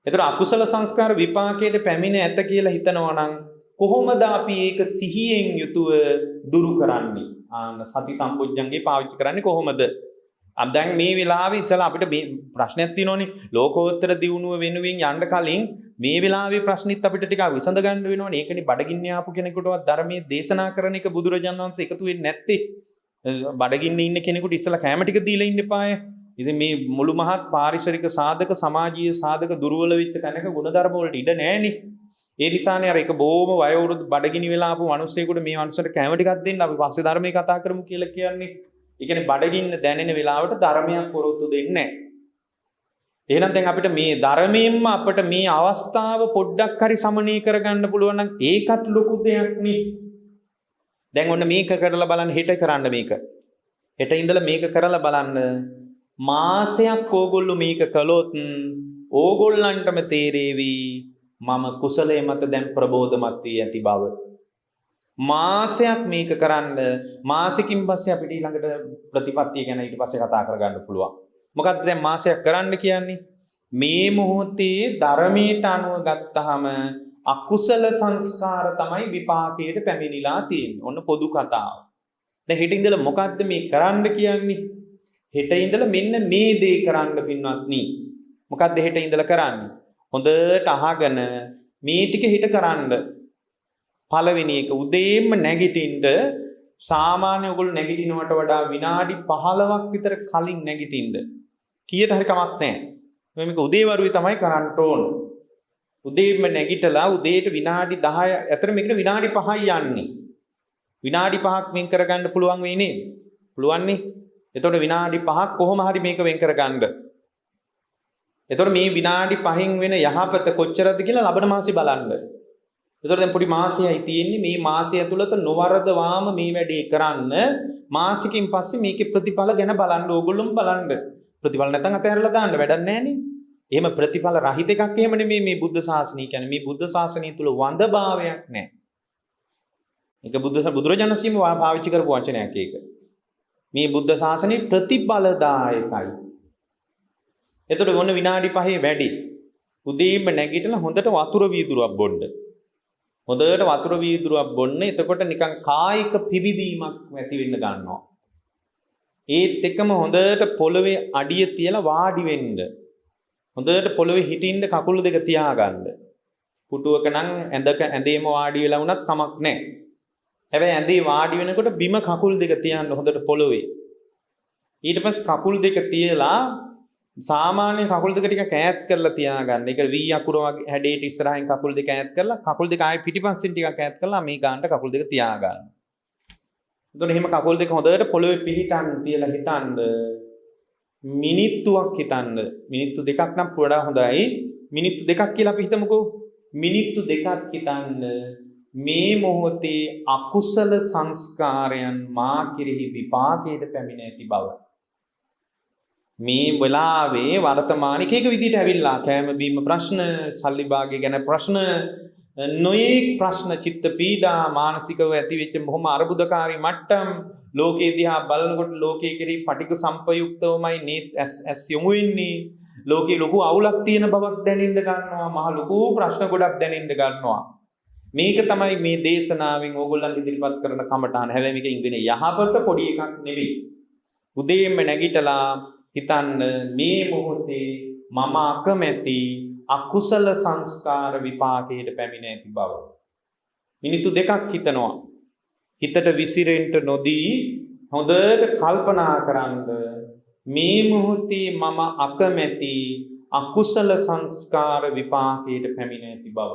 එතකොට අකුසල සංස්කාර විපාකයට පැමිණ ඇත කියලා හිතනවා නම් කොහොමද අපි ඒක සිහියෙන් යුතුව දුරු කරන්නේ? සති සම්බොජ්ජංගේ පාවිච්චි කරන්නේ කොහොමද? දැන් මේ වෙලාවේ ඉතලා අපිට මේ ප්‍රශ්නයක් තියෙනවනේ. ලෝකෝත්තර දියුණුව වෙනුවෙන් යන්න කලින් මේ වෙලාවේ ප්‍රශ්නිත් අපිට ටිකක් විසඳ ගන්න වෙනවනේ. ඒකනේ බඩගින්න ආපු කෙනෙකුටවත් ධර්මයේ දේශනා කරන එක බුදුරජාණන් වහන්සේ එකතු වෙන්නේ නැත්තේ. බඩගින්න ඉන්න කෙනෙකුට ඉස්සලා කැම ටික දීලා ඉන්න එපාය. ඉතින් මේ මුළු මහත් පාරිසරික සාධක සමාජීය සාධක දුර්වල වෙච්ච තැනක ගුණධර්ම වලට ඉඩ නැහැනේ. ඒ නිසානේ අර එක බොහොම වයෝවෘද්ධ බඩගිනි වෙලා ආපු මිනිස්සෙකුට මේ මිනිස්සුන්ට කැම ටිකක් දෙන්න අපි පස්සේ ධර්මයේ කතා කරමු කියලා කියන්නේ. ඒ කියන්නේ බඩගින්න දැනෙන වෙලාවට ධර්මයක් පොරොත්තු දෙන්නේ නැහැ. එහෙනම් දැන් අපිට මේ ධර්මයෙන්ම අපිට මේ අවස්ථාව පොඩ්ඩක් හරි සමනය කරගන්න පුළුවන් නම් ඒකත් ලොකු දෙයක් නේ. දැන් ඔන්න මේක කරලා බලන්න හෙට කරන්න මේක. හෙට ඉඳලා මේක කරලා බලන්න. මාසයක් ඕගොල්ලෝ මේක කළොත් ඕගොල්ලන්ටම තේරෙවි මම කුසලයේ මත දැන් ප්‍රබෝධමත් වී ඇති බව. මාසයක් මේක කරන්න මාසෙකින් පස්සේ අපිට ඊළඟට ප්‍රතිපත්තිය ගැන ඊට පස්සේ කතා කරගන්න පුළුවන්. මොකක්ද දැන් මාසයක් කරන්න කියන්නේ? මේ මොහොතේ ධර්මයට අනුව ගත්තාම අකුසල සංස්කාර තමයි විපාකයට පැමිණිලා තියෙන්නේ. ඔන්න පොදු කතාව. දැන් හෙට ඉඳලා මොකද්ද මේ කරන්න කියන්නේ? හෙට ඉඳලා මෙන්න මේ දේ කරන්න පින්වත්නි. මොකද්ද හෙට ඉඳලා කරන්නේ? හොඳට අහගෙන මේ ටික හෙට කරන්න. පළවෙනි එක උදේම නැගිටින්න සාමාන්‍ය ඔයගොල්ලෝ නැගිටිනවට වඩා විනාඩි 15ක් විතර කලින් නැගිටින්න. කීයට හරි කමක් නැහැ. මේක උදේවරුේ තමයි කරන්න ඕන. උදේම නැගිටලා උදේට විනාඩි 10 අතර මේකට විනාඩි 5යි යන්නේ. විනාඩි 5ක් වෙන් කරගන්න පුළුවන් වෙයි නේද? පුළුවන් නේ. එතකොට විනාඩි 5ක් කොහොම හරි මේක වෙන් කරගන්න. එතකොට මේ විනාඩි 5න් වෙන යහපත කොච්චරද කියලා ලබන මාසේ බලන්න. එතකොට දැන් පොඩි මාසයයි තියෙන්නේ. මේ මාසය ඇතුළත නොවරදවාම මේ වැඩේ කරන්න. මාසිකින් පස්සේ මේකේ ප්‍රතිඵල ගැන බලන්න ඕගොල්ලොම බලන්න. ප්‍රතිඵල නැත්නම් අතහැරලා දාන්න වැඩක් නැහැනේ. එහෙම ප්‍රතිඵල රහිත එකක් එහෙම නෙමෙයි මේ බුද්ධ ශාසනය කියන්නේ. මේ බුද්ධ ශාසනය තුල වඳභාවයක් නැහැ. ඒක බුදුරජාණන් වහන්සේ පාවිච්චි කරපු වචනයක් ඒක. මේ බුද්ධ ශාසනය ප්‍රතිඵලදායකයි. එතකොට මොන විනාඩි 5 වැඩි. උදේම නැගිටලා හොඳට වතුර වීදුරුවක් බොන්න. හොඳට වතුර වීදුරුවක් බොන්න. එතකොට නිකන් කායික පිබිදීමක් ඇති වෙන්න ගන්නවා. ඒත් එක්කම හොඳට පොළවේ අඩිය තියලා වාඩි වෙන්න. හොඳට පොළවේ හිටින්න කකුල් දෙක තියාගන්න. පුටුවක නම් ඇඳේම වාඩි වෙලා වුණත් කමක් නැහැ. හැබැයි ඇඳේ වාඩි වෙනකොට බිම කකුල් දෙක තියන්න හොඳට පොළවේ. ඊට පස්සේ කකුල් දෙක තියලා සාමාන්‍ය කකුල් දෙක ටික ඈත් කරලා තියාගන්න. ඒක V අකුර වගේ හැඩයට ඉස්සරහින් කකුල් දෙක ඈත් කරලා කකුල් දෙක ආයේ පිටිපස්සෙන් ටිකක් ඈත් කරලා මේ ගන්නට කකුල් දෙක තියාගන්න. එතකොට එහෙම කකුල් දෙක හොඳට පොළවේ පිහිටන් තියලා හිතන්න. මිනිත්තුවක් හිතන්න. මිනිත්තු දෙකක් නම් වඩා හොඳයි. මිනිත්තු දෙකක් කියලා අපි හිතමුකෝ. මිනිත්තු දෙකක් හිතන්න. මේ මොහොතේ අකුසල සංස්කාරයන් මා කෙරෙහි විපාකයට පැමිණ ඇති බව. මේ වෙලාවේ වර්තමාන එක විදිහට ඇවිල්ලා කෑම බීම ප්‍රශ්න, සල්ලි භාගය ගැන ප්‍රශ්න, නොයෙක් ප්‍රශ්න, චිත්ත පීඩා, මානසිකව ඇතිවෙච්ච බොහොම අර්බුදකාරී මට්ටම්, ලෝකයේ දිහා බලනකොට ලෝකයේ කෙරෙහි පටික සම්පයුක්තවමයි නේත් ඇස් යොමු වෙන්නේ. ලෝකේ ලොකු අවුලක් තියෙන බවක් දැනෙන්න ගන්නවා. මහ ලොකු ප්‍රශ්න ගොඩක් දැනෙන්න ගන්නවා. මේක තමයි මේ දේශනාවෙන් ඕගොල්ලන් ඉදිරිපත් කරන කමටහන. හැබැයි මේක ඉංග්‍රීසි යහපත පොඩි එකක් නෙවෙයි. උදේම නැගිටලා හිතන්න මේ මොහොතේ මම අකමැති අකුසල සංස්කාර විපාකයට පැමිණ ඇති බව. මිනිත්තු දෙකක් හිතනවා. හිතට විසිරෙන්න නොදී හොඳට කල්පනා කරන්න මේ මොහොතේ මම අකමැති අකුසල සංස්කාර විපාකයට පැමිණ ඇති බව.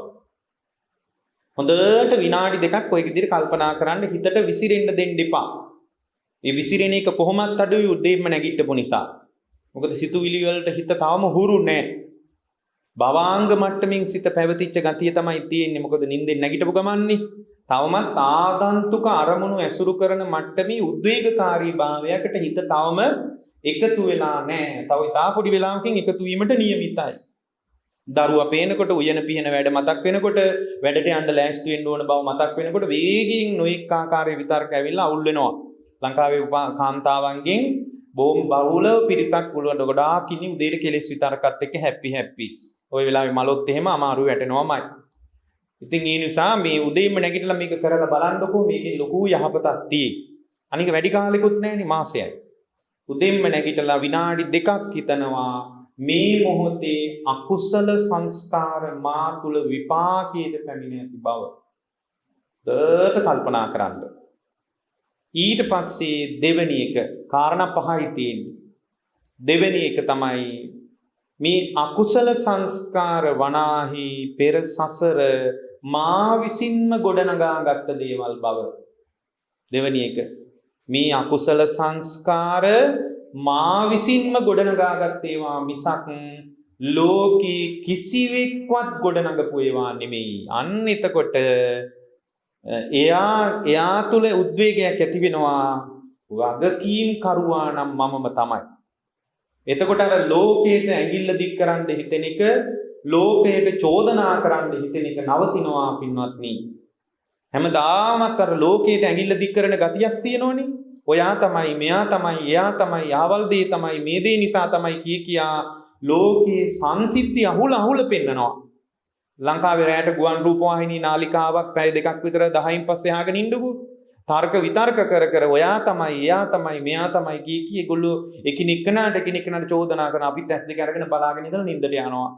හොඳට විනාඩි දෙකක් ඔය විදිහට කල්පනා කරන්න. හිතට විසිරෙන්න දෙන්න එපා. ඒ විසිරෙන එක කොහොමත් අඩුයි උදේම නැගිටපු නිසා. මොකද සිතුවිලි වලට හිත තවම හුරු නැහැ. භවාංග මට්ටමින් සිත පැවතිච්ච ගතිය තමයි තියෙන්නේ. මොකද නිින්දෙන් නැගිටපු ගමන්නේ. තවමත් ආගන්තුක අරමුණු ඇසුරු කරන මට්ටමේ උද්වේගකාරී භාවයකට හිත තවම එකතු වෙලා නැහැ. තව ඉතා පොඩි වෙලාවකින් එකතු වීමට නියමිතයි. දරුවා පේනකොට උයන පිහන වැඩ මතක් වෙනකොට වැඩට යන්න ලෑස්ති වෙන්න ඕන බව මතක් වෙනකොට වේගයෙන් නොඑක ආකාරයේ විතර්ක ඇවිල්ලා අවුල් වෙනවා. ලංකාවේ කාන්තාවන්ගෙන් බොම් බහුලව පිරිසක් පුළුවන් ගොඩාක් ඉන්නේ උදේට කෙලෙස් විතර්කත් එක්ක හැපි. ওই වෙලාවේ මලොත් එහෙම අමාරු වැටෙනවාමයි. ඉතින් ඒ නිසා මේ උදේම නැගිටලා මේක කරලා බලන්නකෝ මේකෙන් ලොකු යහපතක් තියෙයි. අනික වැඩි කාලෙකුත් නැහැනේ මාසයයි. උදේම නැගිටලා විනාඩි 2ක් හිතනවා මේ මොහොතේ අකුසල සංස්කාර මා තුල විපාකයට පැමිණ ඇති බව. දත කල්පනා කරන්න. ඊට පස්සේ දෙවෙනි එක කාරණා පහයි තියෙන්නේ. දෙවෙනි එක තමයි මේ අකුසල සංස්කාර වනාහි පෙර සසර මා විසින්ම ගොඩනගාගත් දේවල් බව. දෙවෙනි එක මේ අකුසල සංස්කාර මා විසින්ම ගොඩනගාගත් ඒවා මිසක් ලෝකේ කිසිවෙක්වත් ගොඩනගපු ඒවා නෙමෙයි. අන්න එතකොට එයා තුල උද්වේගයක් ඇති වෙනවා. වගකීම් කරුවා නම් මමම තමයි. එතකොට අර ලෝකයට ඇඟිල්ල දික් කරන්න හිතෙන එක, ලෝකයට චෝදනා කරන්න හිතෙන එක නවතිනවා පින්වත්නි. හැමදාමත් අර ලෝකයට ඇඟිල්ල දික් කරන ගතියක් තියෙනවනේ. ඔයා තමයි, මෙයා තමයි, එයා තමයි, ආවල් දේ තමයි, මේ දේ නිසා තමයි කියා ලෝකේ සංසිද්ධි අහුල පෙන්නනවා. ලංකාවේ රැයට ගුවන් රූපවාහිනී නාලිකාවක් පැය 2ක් විතර 10න් පස්සේ අහගෙන ඉන්නකෝ. තර්ක විතර්ක කර ඔයා තමයි, එයා තමයි, මෙයා තමයි කී ඒගොල්ලෝ එකිනෙකනට චෝදනා කරන අපිත් ඇස් දෙක අරගෙන බලාගෙන ඉඳලා නින්දට යනවා.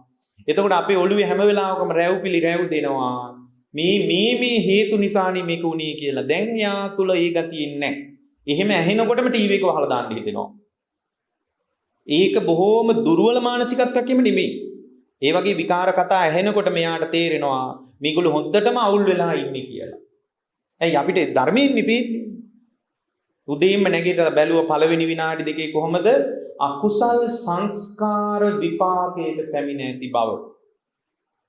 එතකොට අපේ ඔළුවේ හැම වෙලාවකම රැව් දෙනවා. මේ හේතු නිසානේ මේක උනේ කියලා. දැන් යා තුල ඒ ගතිය ඉන්නේ නැහැ. එහෙම ඇහෙනකොටම ටීවී එක වහලා දාන්න හිතෙනවා. ඒක බොහොම දුර්වල මානසිකත්වයක් නෙමෙයි. ඒ වගේ විකාර කතා ඇහෙනකොට මෙයාට තේරෙනවා මේගොල්ලෝ හොද්දටම අවුල් වෙලා ඉන්නේ කියලා. ඇයි අපිට ධර්මයෙන් නිපෙන්නේ? උදේම නැගිටලා බැලුව පළවෙනි විනාඩි දෙකේ කොහොමද අකුසල් සංස්කාර විපාකයට පැමිණ ඇති බව.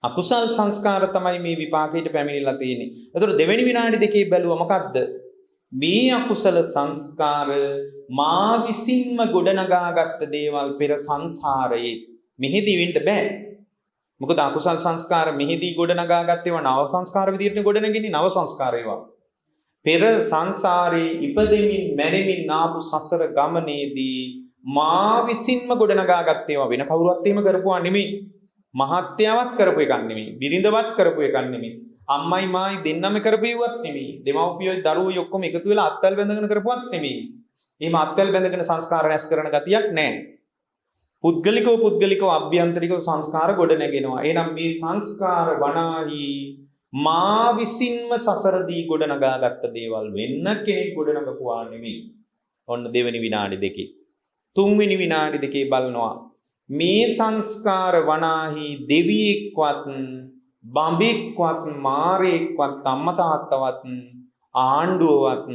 අකුසල් සංස්කාර තමයි මේ විපාකයට පැමිණිලා තියෙන්නේ. ඒතකොට දෙවෙනි විනාඩි දෙකේ බැලුව මොකද්ද? මේ අකුසල සංස්කාර මා විසින්ම ගොඩනගාගත් දේවල් පෙර සංසාරයේ මෙහිදී වෙන්න බෑ. මොකද අකුසල් සංස්කාර මෙහිදී ගොඩනගාගත් ඒවා නව සංස්කාර විදියට ගොඩනගන්නේ නව සංස්කාර ඒවා. පෙර සංසාරේ ඉපදෙමින් මැරෙමින් ආපු සසර ගමනේදී මා විසින්ම ගොඩනගාගත් ඒවා වෙන කවුරුත් එහෙම කරපුවා නෙමෙයි. මහත්යාවක් කරපු එකක් නෙමෙයි. බිරිඳවත් කරපු එකක් නෙමෙයි. අම්මයි මායි දෙන්නම කරපුවත් නෙමෙයි. දෙමව්පියෝයි දරුවෝයි ඔක්කොම එකතු වෙලා අත්වැල් බැඳගෙන කරපුවත් නෙමෙයි. එහෙම අත්වැල් බැඳගෙන සංස්කාර රැස් කරන ගතියක් නැහැ. පුද්ගලිකව අභ්‍යන්තරිකව සංස්කාර ගොඩ නැගෙනවා. එහෙනම් මේ සංස්කාර වනාහි මා විසින්ම සසරදී ගොඩ නගාගත්ත දේවල් වෙන්න කෙනෙක් ගොඩ නගපුවා නෙමෙයි. ඔන්න දෙවෙනි විනාඩි දෙකේ. තුන්වෙනි විනාඩි දෙකේ බලනවා. මේ සංස්කාර වනාහි දෙවියෙක්වත් බඹෙක්වත් මාරයෙක්වත් අම්මා තාත්තවත් ආණ්ඩුවවත්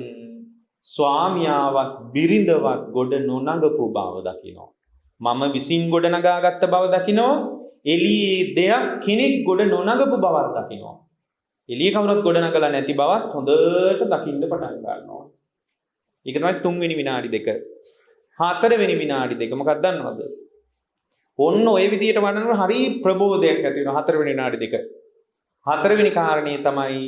ස්වාමියාවත් බිරිඳවත් ගොඩ නොනගපු බව දකිනවා. මම විසින් ගොඩ නගාගත්ත බව දකිනවා. එළියේ දෙයක් කෙනෙක් ගොඩ නොනගපු බවක් දකිනවා. එළිය කවුරුත් ගොඩ නගලා නැති බවත් හොඳට දකින්න පටන් ගන්නවා. ඒක තමයි තුන්වෙනි විනාඩි දෙක. හතරවෙනි විනාඩි දෙක මොකක්ද දන්නවද? ඔන්න ඔය විදියට වඩනකොට හරි ප්‍රබෝධයක් ඇති වෙනවා. හතරවෙනි විනාඩි දෙක. හතරවෙනි කාරණේ තමයි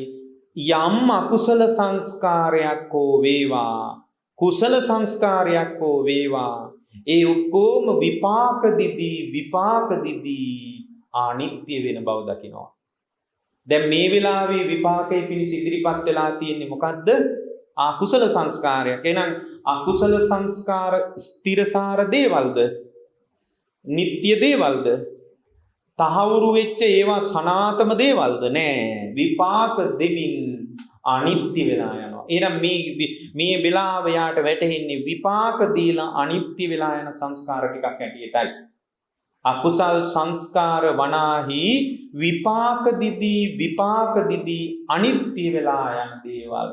යම් අකුසල සංස්කාරයක් හෝ වේවා කුසල සංස්කාරයක් හෝ වේවා ඒ ඔක්කොම විපාක දිදී අනිත්‍ය වෙන බව දකිනවා. දැන් මේ වෙලාවේ විපාකයේ පිණිස ඉදිරිපත් වෙලා තියෙන්නේ මොකද්ද? අකුසල සංස්කාරයක්. එහෙනම් අකුසල සංස්කාර ස්ථිරසාර දේවල්ද? නිත්‍ය දේවල්ද? තහවුරු වෙච්ච ඒවා සනාතම දේවල්ද? නෑ. විපාක දෙමින් අනිත්‍ය වෙලා යනවා. එහෙනම් මේ වෙලාව යාට වැටෙන්නේ විපාක දීලා අනිත්‍ය වෙලා යන සංස්කාර ටිකක් ඇටියටයි. අකුසල් සංස්කාර වනාහි විපාක දිදී අනිත්‍ය වෙලා යන දේවල්.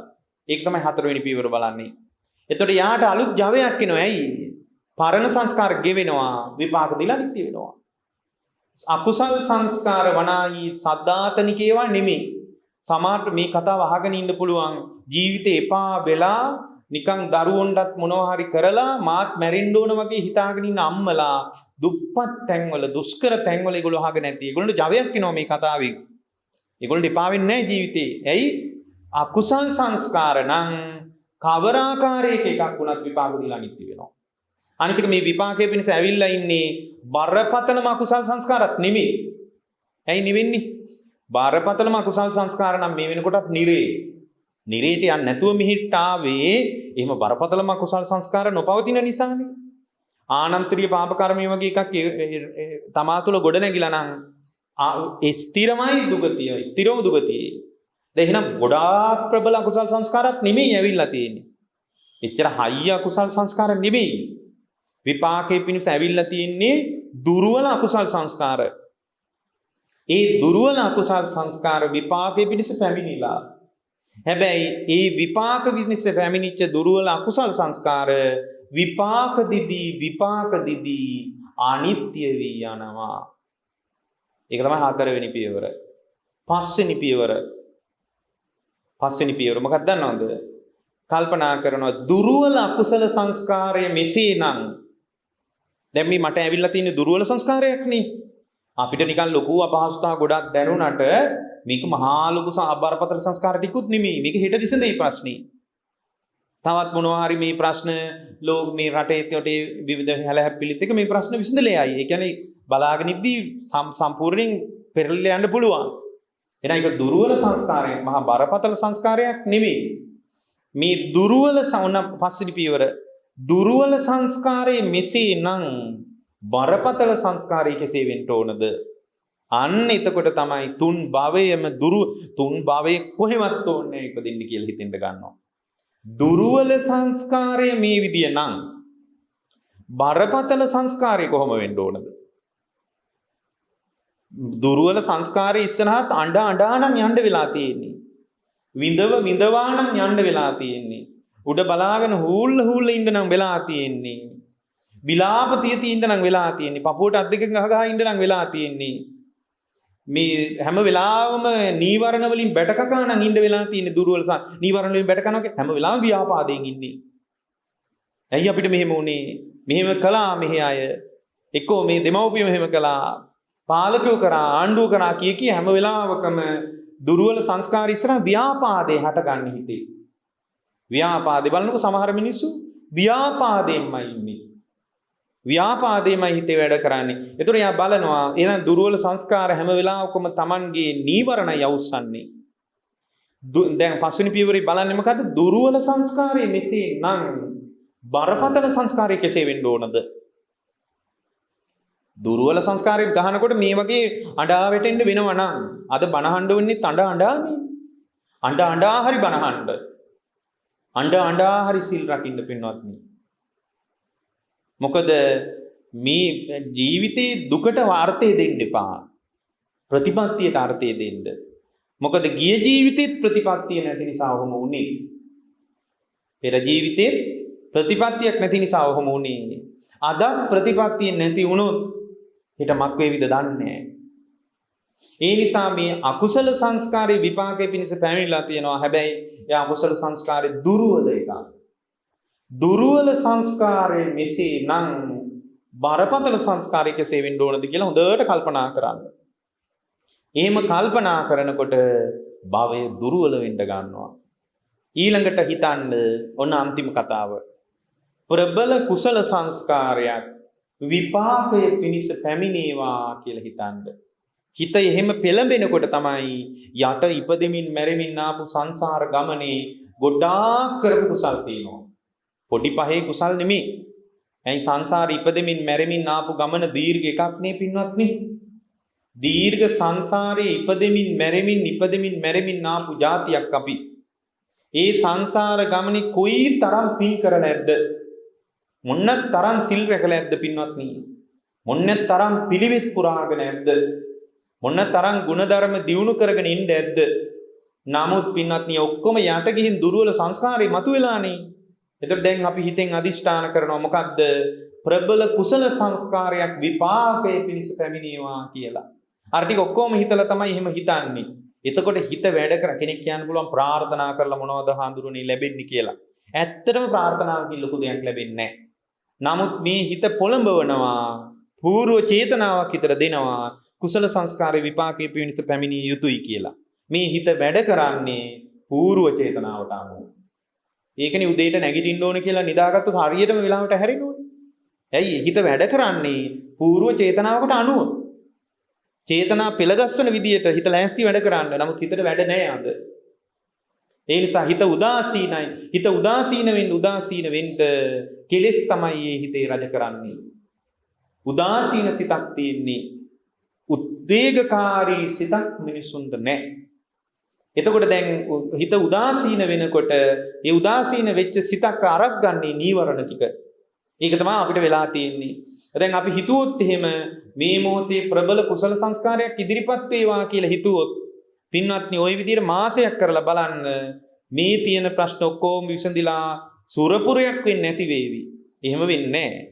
ඒක තමයි හතරවෙනි පියවර බලන්නේ. එතකොට යාට අලුත් ජවයක් එනවා. ඇයි? පරණ සංස්කාර ගෙවෙනවා, විපාක දීලා නිත්‍ය වෙනවා. අකුසල් සංස්කාර වනාහි සද්දාතනික ඒවා නෙමෙයි. සමහරට මේ කතාව අහගෙන ඉන්න පුළුවන් ජීවිතේ එපා වෙලා නිකන් දරුවොන්ටත් මොනවා හරි කරලා මාත් මැරෙන්න ඕන වගේ හිතාගෙන ඉන්න අම්මලා දුප්පත් තැන්වල දුෂ්කර තැන්වල ඒගොල්ලෝ අහගෙන නැති. ඒගොල්ලන්ට ජවයක් එනවා මේ කතාවෙන්. ඒගොල්ලන්ට එපා වෙන්නේ නැහැ ජීවිතේ. ඇයි? අකුසල් සංස්කාර නම් කවර ආකාරයක එකක් වුණත් විපාක දීලා නිත්‍ය වෙනවා. අනිත් එක මේ විපාකයේ පිණිස ඇවිල්ලා ඉන්නේ බරපතලම අකුසල් සංස්කාරات නෙමෙයි. ඇයි නෙවෙන්නේ? බරපතලම අකුසල් සංස්කාර නම් මේ වෙනකොටත් නිරේ. නිරේට යන්නේ නැතුව මෙහිට ආවේ එහෙම බරපතලම අකුසල් සංස්කාර නොපවතින නිසානේ. ආනන්තරීය පාප කර්මය වගේ එකක් තමා තුළ ගොඩ නැගිලා නම් ස්ථිරමයි දුගතිය, ස්ථිරව දුගතිය. දැන් එහෙනම් ගොඩාක් ප්‍රබල අකුසල් සංස්කාරات නෙමෙයි ඇවිල්ලා තියෙන්නේ. එච්චර හයිය අකුසල් සංස්කාර නෙමෙයි. විපාකයේ පිණිස ඇවිල්ලා තියෙන්නේ දුර්වල අකුසල් සංස්කාර. ඒ දුර්වල අකුසල් සංස්කාර විපාකයේ පිණිස පැමිණිලා. හැබැයි ඒ විපාක පිණිස පැමිණිච්ච දුර්වල අකුසල් සංස්කාර විපාක දිදී අනිත්‍ය වී යනවා. ඒක තමයි හතරවෙනි පියවර. පස්වෙනි පියවර මොකක්ද දන්නවද? කල්පනා කරනවා දුර්වල අකුසල සංස්කාරය මෙසේනම් දැන් මේ මට ඇවිල්ලා තියෙන දුර්වල සංස්කාරයක් නේ. අපිට නිකන් ලොකු අපහසුතාව ගොඩක් දැනුණාට මේක මහා ලොකු බරපතල සංස්කාර ටිකුත් නෙමෙයි. මේක හෙට විසඳෙයි ප්‍රශ්නේ. තවත් මොනවා හරි මේ ප්‍රශ්න ලෝක මේ රටේ තොටේ විවිධ හැලහැප්පිලිත් එක මේ ප්‍රශ්න විසඳලා යයි. ඒ කියන්නේ බලාගෙන ඉද්දී සම්පූර්ණයෙන් පෙරලිලා යන්න පුළුවන්. එහෙනම් ඒක දුර්වල සංස්කාරයක්, මහා බරපතල සංස්කාරයක් නෙමෙයි. මේ දුර්වල පස්වෙනි පියවර දුර්වල සංස්කාරයේ මෙසේනම් බරපතල සංස්කාරය කෙසේ වෙන්න ඕනද? අන්න එතකොට තමයි තුන් භවයේ කොහෙවත් ඕනේ ඉපදින්න කියලා හිතෙන්න ගන්නවා. දුර්වල සංස්කාරය මේ විදිය නම් බරපතල සංස්කාරය කොහොම වෙන්න ඕනද? දුර්වල සංස්කාරය ඉස්සරහත් අඬා නම් යන්න වෙලා තියෙන්නේ. විඳවා නම් යන්න වෙලා තියෙන්නේ. උඩ බලාගෙන හූල්ල ඉන්න නම් වෙලා තියෙන්නේ. විලාපතිය තියෙන්න නම් වෙලා තියෙන්නේ. පපුවට අත් දෙකෙන් ගහ ඉන්න නම් වෙලා තියෙන්නේ. මේ හැම වෙලාවම නීවරණ වලින් බැටකකා නම් ඉන්න වෙලා තියෙන්නේ. දුර්වල නීවරණ වලින් බැටකනවා හැම වෙලාවම ව්‍යාපාදයෙන් ඉන්නේ. ඇයි අපිට මෙහෙම උනේ? මෙහෙම කළා මෙහි අය. එක්කෝ මේ දෙමව්පියෝ මෙහෙම කළා. පාලකයෝ කරා, ආණ්ඩුව කරා කිය හැම වෙලාවකම දුර්වල සංස්කාර ඉස්සරහ ව්‍යාපාදේ හටගන්න හිතේ. ව්‍යාපාදේ බලනකො සමහර මිනිස්සු ව්‍යාපාදයෙන්මයි ඉන්නේ. ව්‍යාපාදේමයි හිතේ වැඩ කරන්නේ. ඒතර යා බලනවා එහෙනම් දුර්වල සංස්කාර හැම වෙලාවකම Tamanගේ නීවරණය යවුස්සන්නේ. දැන් පස්වෙනි පියවරේ බලන්නේ මොකද්ද? දුර්වල සංස්කාරයේ මෙසේ නම් බරපතල සංස්කාරය කෙසේ වෙන්න ඕනද? දුර්වල සංස්කාරයෙන් ගහනකොට මේ වගේ අඬා වැටෙන්න වෙනවා නම් අද බනහඬ වෙන්නේ අඬානේ. අඬා හරි බනහඬ. අඬා හරි සිල් රකින්න පින්වත්නි. මොකද මේ ජීවිතේ දුකට අර්ථය දෙන්න එපා. ප්‍රතිපත්තියට අර්ථය දෙන්න. මොකද ගිය ජීවිතෙත් ප්‍රතිපත්තිය නැති නිසා ඔහොම වුනේ. පෙර ජීවිතේ ප්‍රතිපත්තියක් නැති නිසා ඔහොම වුනේ. අද ප්‍රතිපත්තිය නැති වුණොත් හිත මක් වේවිද දන්නේ නැහැ. ඒ නිසා මේ අකුසල සංස්කාරේ විපාකයේ පිණිස පැමිණලා තියෙනවා. හැබැයි ඒ අකුසල සංස්කාරේ දුර්වල එකක්. දුර්වල සංස්කාරයේ මෙසේ නම් බරපතල සංස්කාරයක සේවෙන්න ඕනද කියලා හොඳට කල්පනා කරන්න. එහෙම කල්පනා කරනකොට භවය දුර්වල වෙන්න ගන්නවා. ඊළඟට හිතන්න ඔන්න අන්තිම කතාව. ප්‍රබල කුසල සංස්කාරයක් විපාකයේ පිණිස පැමිණේවා කියලා හිතන්න. හිත එහෙම පෙළඹෙනකොට තමයි යට ඉපදෙමින් මැරෙමින් ආපු සංසාර ගමනේ ගොඩාක් කරපු කුසල් තියෙනවා. පොඩි පහේ කුසල් නෙමෙයි. ඇයි සංසාරේ ඉපදෙමින් මැරෙමින් ආපු ගමන දීර්ඝ එකක් නේ පින්වත්නි. දීර්ඝ සංසාරේ ඉපදෙමින් මැරෙමින් ආපු જાතියක් අපි. ඒ සංසාර ගමනේ කොයි තරම් පින් කරලා නැද්ද? මොන්න තරම් සිල් රැකලා නැද්ද පින්වත්නි? මොන්න තරම් පිළිවෙත් පුරාගෙන නැද්ද? මොන්න තරම් ගුණධර්ම දියුණු කරගෙන ඉන්න නැද්ද? නමුත් පින්වත්නි ඔක්කොම යට ගිහින් දුර්වල සංස්කාරේ මතුවෙලානේ. එතකොට දැන් අපි හිතෙන් අදිෂ්ඨාන කරනවා මොකද්ද? ප්‍රබල කුසල සංස්කාරයක් විපාකයේ පිණිස පැමිණේවා කියලා. අර ටික ඔක්කොම හිතලා තමයි එහෙම හිතන්නේ. එතකොට හිත වැඩ කර කෙනෙක් කියන්න පුළුවන් ප්‍රාර්ථනා කරලා මොනවද හඳුරුනේ ලැබෙන්නේ කියලා. ඇත්තටම ප්‍රාර්ථනාවකින් ලොකු දෙයක් ලැබෙන්නේ නැහැ. නමුත් මේ හිත පොළඹවනවා పూర్ව චේතනාවක් හිතට දෙනවා කුසල සංස්කාරේ විපාකයේ පිණිස පැමිණිය යුතුයි කියලා. මේ හිත වැඩ කරන්නේ పూర్ව චේතනාවට අනුව. ඒකනේ උදේට නැගිටින්න ඕන කියලා නිදාගත්තොත් හරියටම වෙලාවට හැරෙන්න ඕනේ. ඇයි හිත වැඩ කරන්නේ పూర్ව චේතනාවකට අනුව. චේතනා පෙළගස්වන විදියට හිත ලෑස්ති වැඩ කරන්න. නමුත් හිතට වැඩ නැහැ අද. ඒ නිසා හිත උදාසීනයි. හිත උදාසීන වෙන්න කෙලෙස් තමයි මේ හිතේ රජ කරන්නේ. උදාසීන සිතක් තියෙන්නේ. උද්වේගකාරී සිතක් මිනිසුන්ට නැහැ. එතකොට දැන් හිත උදාසීන වෙනකොට ඒ උදාසීන වෙච්ච සිතක් අරක් ගන්නේ නීවරණ ටික. ඒක තමයි අපිට වෙලා තියෙන්නේ. දැන් අපි හිතුවොත් එහෙම මේ මොහොතේ ප්‍රබල කුසල සංස්කාරයක් ඉදිරිපත් වේවා කියලා හිතුවොත් පින්වත්නි ওই විදිහට මාසයක් කරලා බලන්න මේ තියෙන ප්‍රශ්න ඔක්කොම විසඳිලා සුරපුරයක් වෙන්නේ නැති වේවි. එහෙම වෙන්නේ නැහැ.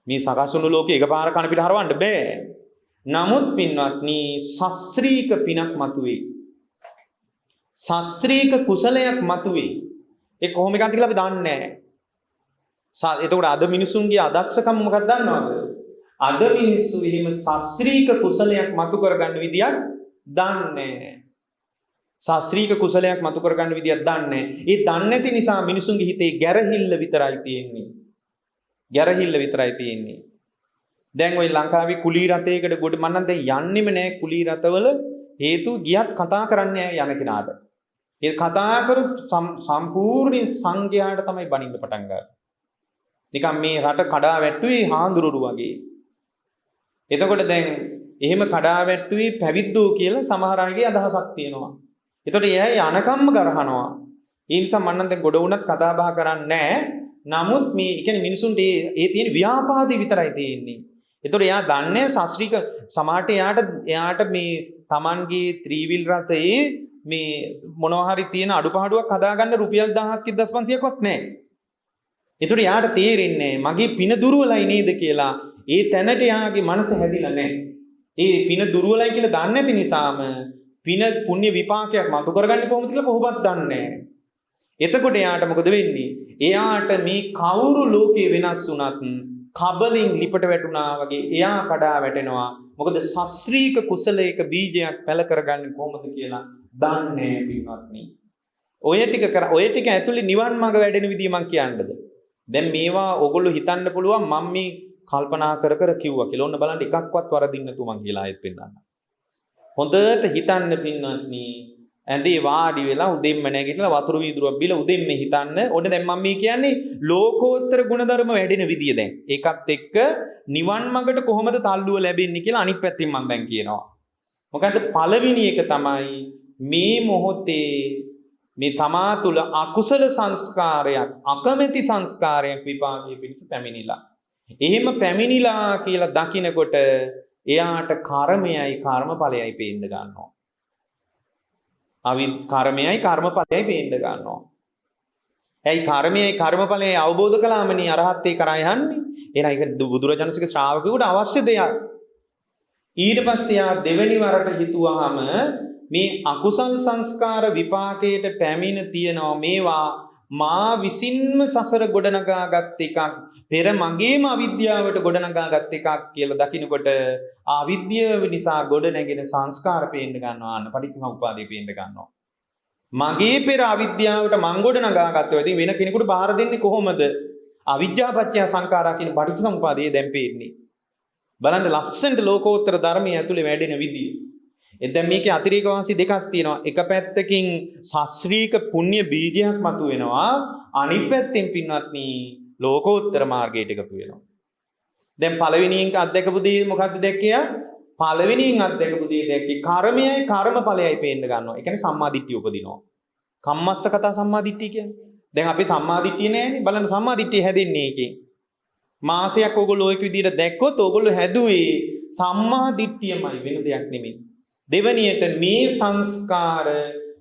මේ සකසුණු ලෝකේ එකපාර කන පිට හරවන්න බෑ. නමුත් පින්වත්නි ශාස්ත්‍රීක පිනක් මතුවේ. ශාස්ත්‍රීක කුසලයක් මතුවේ. ඒ කොහොම එකක්ද කියලා අපි දන්නේ නැහැ. එතකොට අද මිනිසුන්ගේ අදක්ෂකම මොකක්ද දන්නවද? අද මිනිස්සු එහෙම ශාස්ත්‍රීක කුසලයක් මතු කරගන්න විදියක් දන්නේ නැහැ. ශාස්ත්‍රීක කුසලයක් මතු කරගන්න විදියක් දන්නේ නැහැ. ඒ දන්නේ නැති නිසා මිනිසුන්ගේ හිතේ ගැරහිල්ල විතරයි තියෙන්නේ. ගැරහිල්ල විතරයි තියෙන්නේ. දැන් ওই ලංකාවේ කුලී රථයකට ගොඩ මන්නම් දැන් යන්නෙම නැහැ කුලී රථවල හේතු ගියත් කතා කරන්නේ යන කෙනාට. ඒ කතා කරු සම්පූර්ණ සංඝයාට තමයි බනින්න පටන් ගන්නේ. නිකන් මේ රට කඩා වැට්ටුවේ හාඳුරුරු වගේ. එතකොට දැන් එහෙම කඩා වැට්ටුවේ පැවිද්දෝ කියලා සමහර අයගේ අදහසක් තියෙනවා. එතකොට එයා යනකම්ම ගරහනවා. ඒ නිසා මන්නම් දැන් ගොඩ වුණත් කතා බහ කරන්නේ නැහැ. නමුත් මේ කියන්නේ මිනිසුන්ට ඒ තියෙන ව්‍යාපාදේ විතරයි තියෙන්නේ. එතකොට එයා දන්නේ ශාස්ත්‍රීක සමාජයට එයාට මේ Tamanගේ ත්‍රිවිල් රථයේ මේ මොනවා හරි තියෙන අඩුපාඩුවක් හදාගන්න රුපියල් 1000ක් 1500ක්වත් නැහැ. එතකොට යාට තේරෙන්නේ මගේ පින දුර්වලයි නේද කියලා. ඒ තැනට යාගේ මනස හැදිලා නැහැ. ඒ පින දුර්වලයි කියලා දන්නේ නැති නිසාම පින පුණ්‍ය විපාකයක් මතු කරගන්නේ කොහොමද කියලා කොහොමවත් දන්නේ නැහැ. එතකොට යාට මොකද වෙන්නේ? එයාට මේ කවුරු ලෝකේ වෙනස් වුණත් කබලින් ලිපට වැටුණා වගේ එයා කඩා වැටෙනවා. මොකද ශාස්ත්‍රීක කුසලයක බීජයක් පැල කරගන්නේ කොහොමද කියලා දන්නේ නැහැ පින්වත්නි. ඔය ටික ඇතුලේ නිවන් මාර්ග වැඩෙන විදිය මම කියන්නද? දැන් මේවා ඕගොල්ලෝ හිතන්න පුළුවන් මම මේ කල්පනා කර කිව්වා කියලා. ඔන්න බලන්න එකක්වත් වරදින්න නැතුව මං කියලා ආයෙත් පෙන්නන්න. හොඳට හිතන්න පින්නත්නි. ඇඳේ වාඩි වෙලා උදෙන්ම නැගිටලා වතුර වීදුරුවක් බීලා උදෙන්ම හිතන්න. ඔන්න දැන් මම මේ කියන්නේ ලෝකෝත්තර ගුණධර්ම වැඩෙන විදිය දැන්. ඒකත් එක්ක නිවන් මාර්ගට කොහොමද තල්ලුව ලැබෙන්නේ කියලා අනිත් පැත්තෙන් මම දැන් කියනවා. මොකද පළවෙනි එක තමයි මේ මොහොතේ මේ තමා තුළ අකුසල සංස්කාරයක් අකමැති සංස්කාරයක් විපාකයේ පිණිස පැමිණිලා. එහෙම පැමිණිලා කියලා දකිනකොට එයාට කර්මයයි කර්මඵලයයි පේන්න ගන්නවා. කර්මයයි කර්මඵලයයි පේන්න ගන්නවා. ඇයි කර්මයයි කර්මඵලයයි අවබෝධ කළාමනේ අරහත්ත්වේ කරා යන්නේ. එහෙනම් ඒක බුදුරජාණන්සේගේ ශ්‍රාවකයෙකුට අවශ්‍ය දෙයක්. ඊට පස්සේ යා දෙවෙනි වරට හිතුවාම මේ අකුසල් සංස්කාර විපාකයට පැමිණ තියනවා මේවා මා විසින්ම සසර ගොඩනගාගත් එකක් පෙර මගේම අවිද්‍යාවට ගොඩනගාගත් එකක් කියලා දකිනකොට අවිද්‍යාව නිසා ගොඩ නැගෙන සංස්කාර පේන්න ගන්නවා අන්න පටිච්චසමුප්පාදේ පේන්න ගන්නවා මගේ පෙර අවිද්‍යාවට මං ගොඩනගාගත්තා. ඉතින් වෙන කෙනෙකුට බාර දෙන්නේ කොහොමද? අවිද්‍යාපත්‍ය සංඛාරා කියන පටිච්චසමුපාදයේ දැන් පේන්නේ. බලන්න ලස්සනට ලෝකෝත්තර ධර්මයේ ඇතුලේ වැඩෙන විදිය. එතෙන් මේකේ අතිරේක වාසි දෙකක් තියෙනවා. එක පැත්තකින් ශාස්ත්‍රීක පුණ්‍ය බීජයක් මතුවෙනවා. අනිත් පැත්තෙන් පින්වත්නි ලෝකෝත්තර මාර්ගයට එකතු වෙනවා. දැන් පළවෙනියෙන් අත්දැකපු දේ මොකක්ද දැක්කියා? පළවෙනියෙන් අත්දැකපු දේ දැක්කේ කර්මයයි කර්මඵලයයි පේන්න ගන්නවා. ඒ කියන්නේ සම්මාදිට්ඨිය උපදිනවා. කම්මස්ස කතා සම්මාදිට්ඨිය කියන්නේ. දැන් අපි සම්මාදිට්ඨිය නෑනේ. බලන්න සම්මාදිට්ඨිය හැදෙන්නේ ඒකේ. මාසයක් ඕගොල්ලෝ ඔය විදිහට දැක්කොත් ඕගොල්ලෝ හැදුවේ සම්මාදිට්ඨියමයි වෙන දෙයක් නෙමෙයි. දෙවනියට මේ සංස්කාර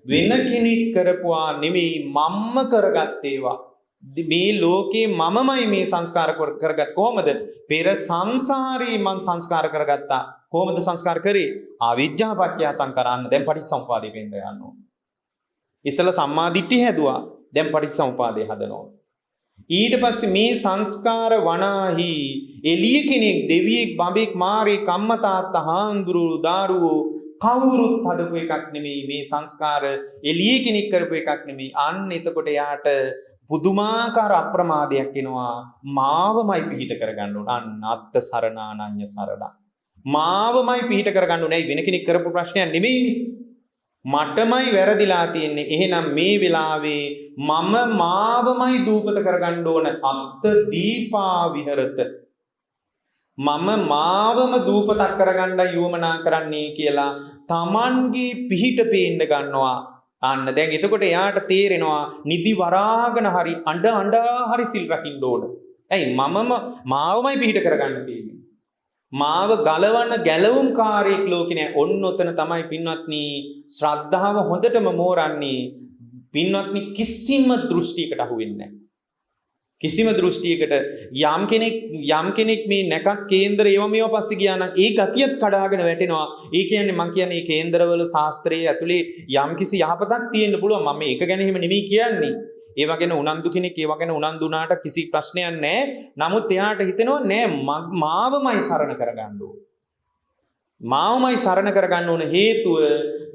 වෙන කෙනෙක් කරපුවා නෙමෙයි මම්ම කරගත් ඒවා. මේ ලෝකේ මමමයි මේ සංස්කාර කරගත් කොහොමද? පෙර සංසාරේ මං සංස්කාර කරගත්තා. කොහොමද සංස්කාර කරේ? අවිජ්ජා පත්‍ය සංකාරන්න. දැන් පටිච්චසමුපාදේ වෙන්න යනවා. ඉස්සල සම්මා දිට්ඨිය හැදුවා. දැන් පටිච්චසමුපාදේ හදනවා. ඊට පස්සේ මේ සංස්කාර වනාහි එළිය කෙනෙක්, දෙවියෙක්, බඹෙක්, මාරේ, කම්මතාත්ත, හාන්දුරු, දාරුවෝ කවුරුත් හදපු එකක් නෙමෙයි. මේ සංස්කාර එළිය කෙනෙක් කරපු එකක් නෙමෙයි. අන්න එතකොට යාට පුදුමාකාර අප්‍රමාදයක් එනවා. මාවමයි පිහිට කරගන්න ඕන. අන්න අත්ත සරණානඤ්ඤ සරණ. මාවමයි පිහිට කරගන්න ඕනේ. වෙන කෙනෙක් කරපු ප්‍රශ්නයක් නෙමෙයි. මටමයි වැරදිලා තියෙන්නේ. එහෙනම් මේ වෙලාවේ මම මාවමයි දූපත කරගන්න ඕන. අත්ත දීපා විහෙරත. මම මාවම දූපතක් කරගන්නයි යොමනා කරන්නේ කියලා Tamanගේ පිහිට පේන්න ගන්නවා. අන්න දැන් එතකොට එයාට තේරෙනවා නිදි වරාගෙන හරි අඬ හරි සිල් රකින්න ඕන. ඇයි මාවමයි පිහිට කරගන්න තියෙන්නේ. මාව ගලවන්න ගැලවුම්කාරයෙක් ලෝකේ නෑ. ඔන්න ඔතන තමයි පින්වත්නි ශ්‍රද්ධාව හොඳටම මෝරන්නේ. පින්වත්නි කිසිම දෘෂ්ටියකට අහු වෙන්නේ නෑ. කිසිම දෘෂ්ටියකට යම් කෙනෙක් මේ නැකත් කේන්දර ඒව මේව පස්සේ ගියා නම් ඒ ගතියත් කඩාගෙන වැටෙනවා. ඒ කියන්නේ මං කියන්නේ මේ කේන්දරවල ශාස්ත්‍රයේ ඇතුලේ යම් කිසි යහපතක් තියෙන්න පුළුවන්. මම මේක ගැන එහෙම නෙමෙයි කියන්නේ. ඒව ගැන උනන්දු කෙනෙක් ඒව ගැන උනන්දු වුණාට කිසි ප්‍රශ්නයක් නැහැ. නමුත් එයාට හිතෙනවා නෑ මාවමයි සරණ කරගන්න ඕන. මාවමයි සරණ කරගන්න ඕන හේතුව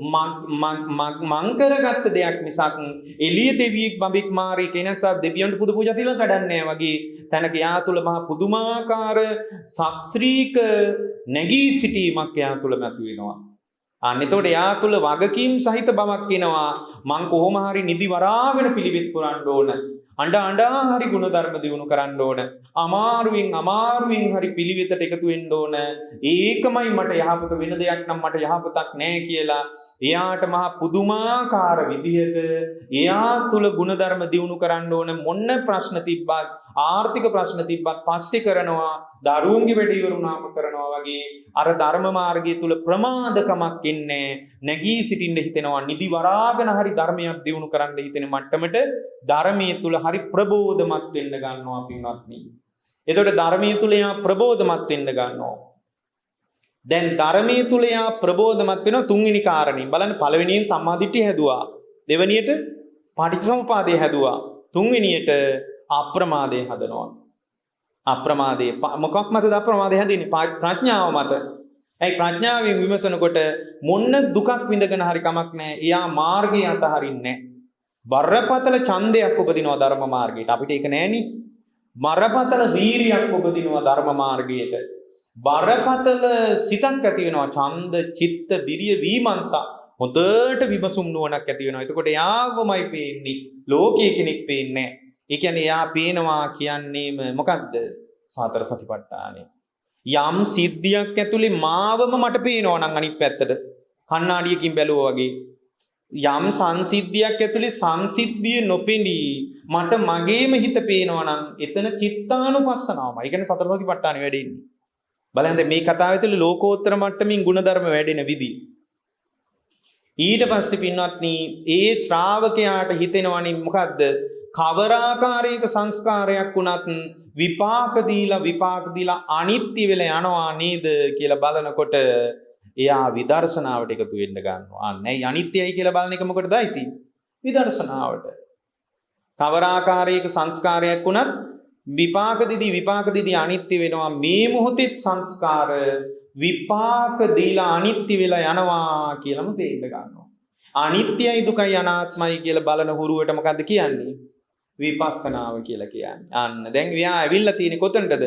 මං කරගත්ත දෙයක් මිසක් එළිය දෙවියෙක් බඹෙක් මාරේ කෙනෙක් දෙවියන්ට පුදු පූජා තියලා කඩන්නේ වගේ තැනක යා තුල මහා පුදුමාකාර ශාස්ත්‍රීක නැගී සිටීමක් යා තුල මතුවෙනවා. අන්න එතකොට යා තුල වගකීම් සහිත බවක් එනවා. මං කොහොම හරි නිදි වරාගෙන පිළිවෙත් පුරන්න ඕන. අඬ හරි ගුණධර්ම දියුණු කරන්න ඕන. අමාරුවෙන් හරි පිළිවෙතට එකතු වෙන්න ඕන. ඒකමයි මට යහපත, වෙන දෙයක් නම් මට යහපතක් නැහැ කියලා එයාට මහා පුදුමාකාර විදිහට එයා තුල ගුණධර්ම දියුණු කරන්න ඕන. මොන ප්‍රශ්න තිබ්බත්, ආර්ථික ප්‍රශ්න තිබ්බත් පස්සේ කරනවා. දරුවන්ගේ වැඩ ඉවරුනාම කරනවා වගේ අර ධර්ම මාර්ගය තුල ප්‍රමාදකමක් ඉන්නේ. නැගී සිටින්න හිතෙනවා. නිදි වරාගෙන හරි ධර්මයක් දියුණු කරන්න හිතෙන මට්ටමට ධර්මයේ තුල හරි ප්‍රබෝධමත් වෙන්න ගන්නවා පින්වත්නි. එතකොට ධර්මයේ තුල යා ප්‍රබෝධමත් වෙන්න ගන්නවා. දැන් ධර්මයේ තුල යා ප්‍රබෝධමත් වෙනවා තුන්වෙනි කාරණේ. බලන්න පළවෙනියෙන් සම්මාදිට්ඨිය හැදුවා. දෙවෙනියට පටිච්චසමුපාදය හැදුවා. තුන්වෙනියට අප්‍රමාදය හදනවා. අප්‍රමාදයේ මොකක් මතද අප්‍රමාදය හැදෙන්නේ? ප්‍රඥාව මත. ඒ ප්‍රඥාවෙන් විමසනකොට මොන්න දුකක් විඳගෙන හරි කමක් නැහැ. එයා මාර්ගය අතහරින්නේ නැහැ. බරපතල ඡන්දයක් උපදිනවා ධර්ම මාර්ගයට. අපිට ඒක නෑනේ. බරපතල වීරියක් උපදිනවා ධර්ම මාර්ගයට. බරපතල සිතක් ඇති වෙනවා. ඡන්ද, චිත්ත, විරිය, විමර්ශන හොඳට විමසුම් නුවණක් ඇති වෙනවා. එතකොට යාවමයි පේන්නේ. ලෝකයේ කෙනෙක් පේන්නේ නැහැ. ඒ කියන්නේ යා පේනවා කියන්නේම මොකක්ද? සතර සතිපට්ඨානෙ. යම් සිද්ධියක් ඇතුලේ මාවම මට පේනවා නම් අනිත් පැත්තට කණ්ණාඩියකින් බැලුවා වගේ යම් සංසිද්ධියක් ඇතුලේ සංසිද්ධිය නොපෙනී මට මගේම හිත පේනවා නම් එතන චිත්තානුපස්සනාවමයි. ඒ කියන්නේ සතර සතිපට්ඨානෙ වැඩෙන්නේ. බලන්න මේ කතාව ඇතුලේ ලෝකෝත්තර මට්ටමින් ගුණධර්ම වැඩෙන විදි. ඊට පස්සේ පින්වත්නි ඒ ශ්‍රාවකයාට හිතෙනවනේ මොකද්ද? කවරාකාරයක සංස්කාරයක් වුණත් විපාක දීලා අනිත්‍ය වෙලා යනවා නේද කියලා බලනකොට එයා විදර්ශනාවට එකතු වෙන්න ගන්නවා. අනේ අනිත්‍යයි කියලා බලන එක මොකටද ඇති? විදර්ශනාවට. කවරාකාරයක සංස්කාරයක් වුණත් විපාක දීදී අනිත්‍ය වෙනවා. මේ මොහොතේ සංස්කාර විපාක දීලා අනිත්‍ය වෙලා යනවා කියලාම තේින්න ගන්නවා. අනිත්‍යයි දුකයි අනාත්මයි කියලා බලන හුරුවට මොකද්ද කියන්නේ? විපස්සනාව කියලා කියන්නේ. අන්න දැන් එයා ඇවිල්ලා තියෙන්නේ කොතනටද?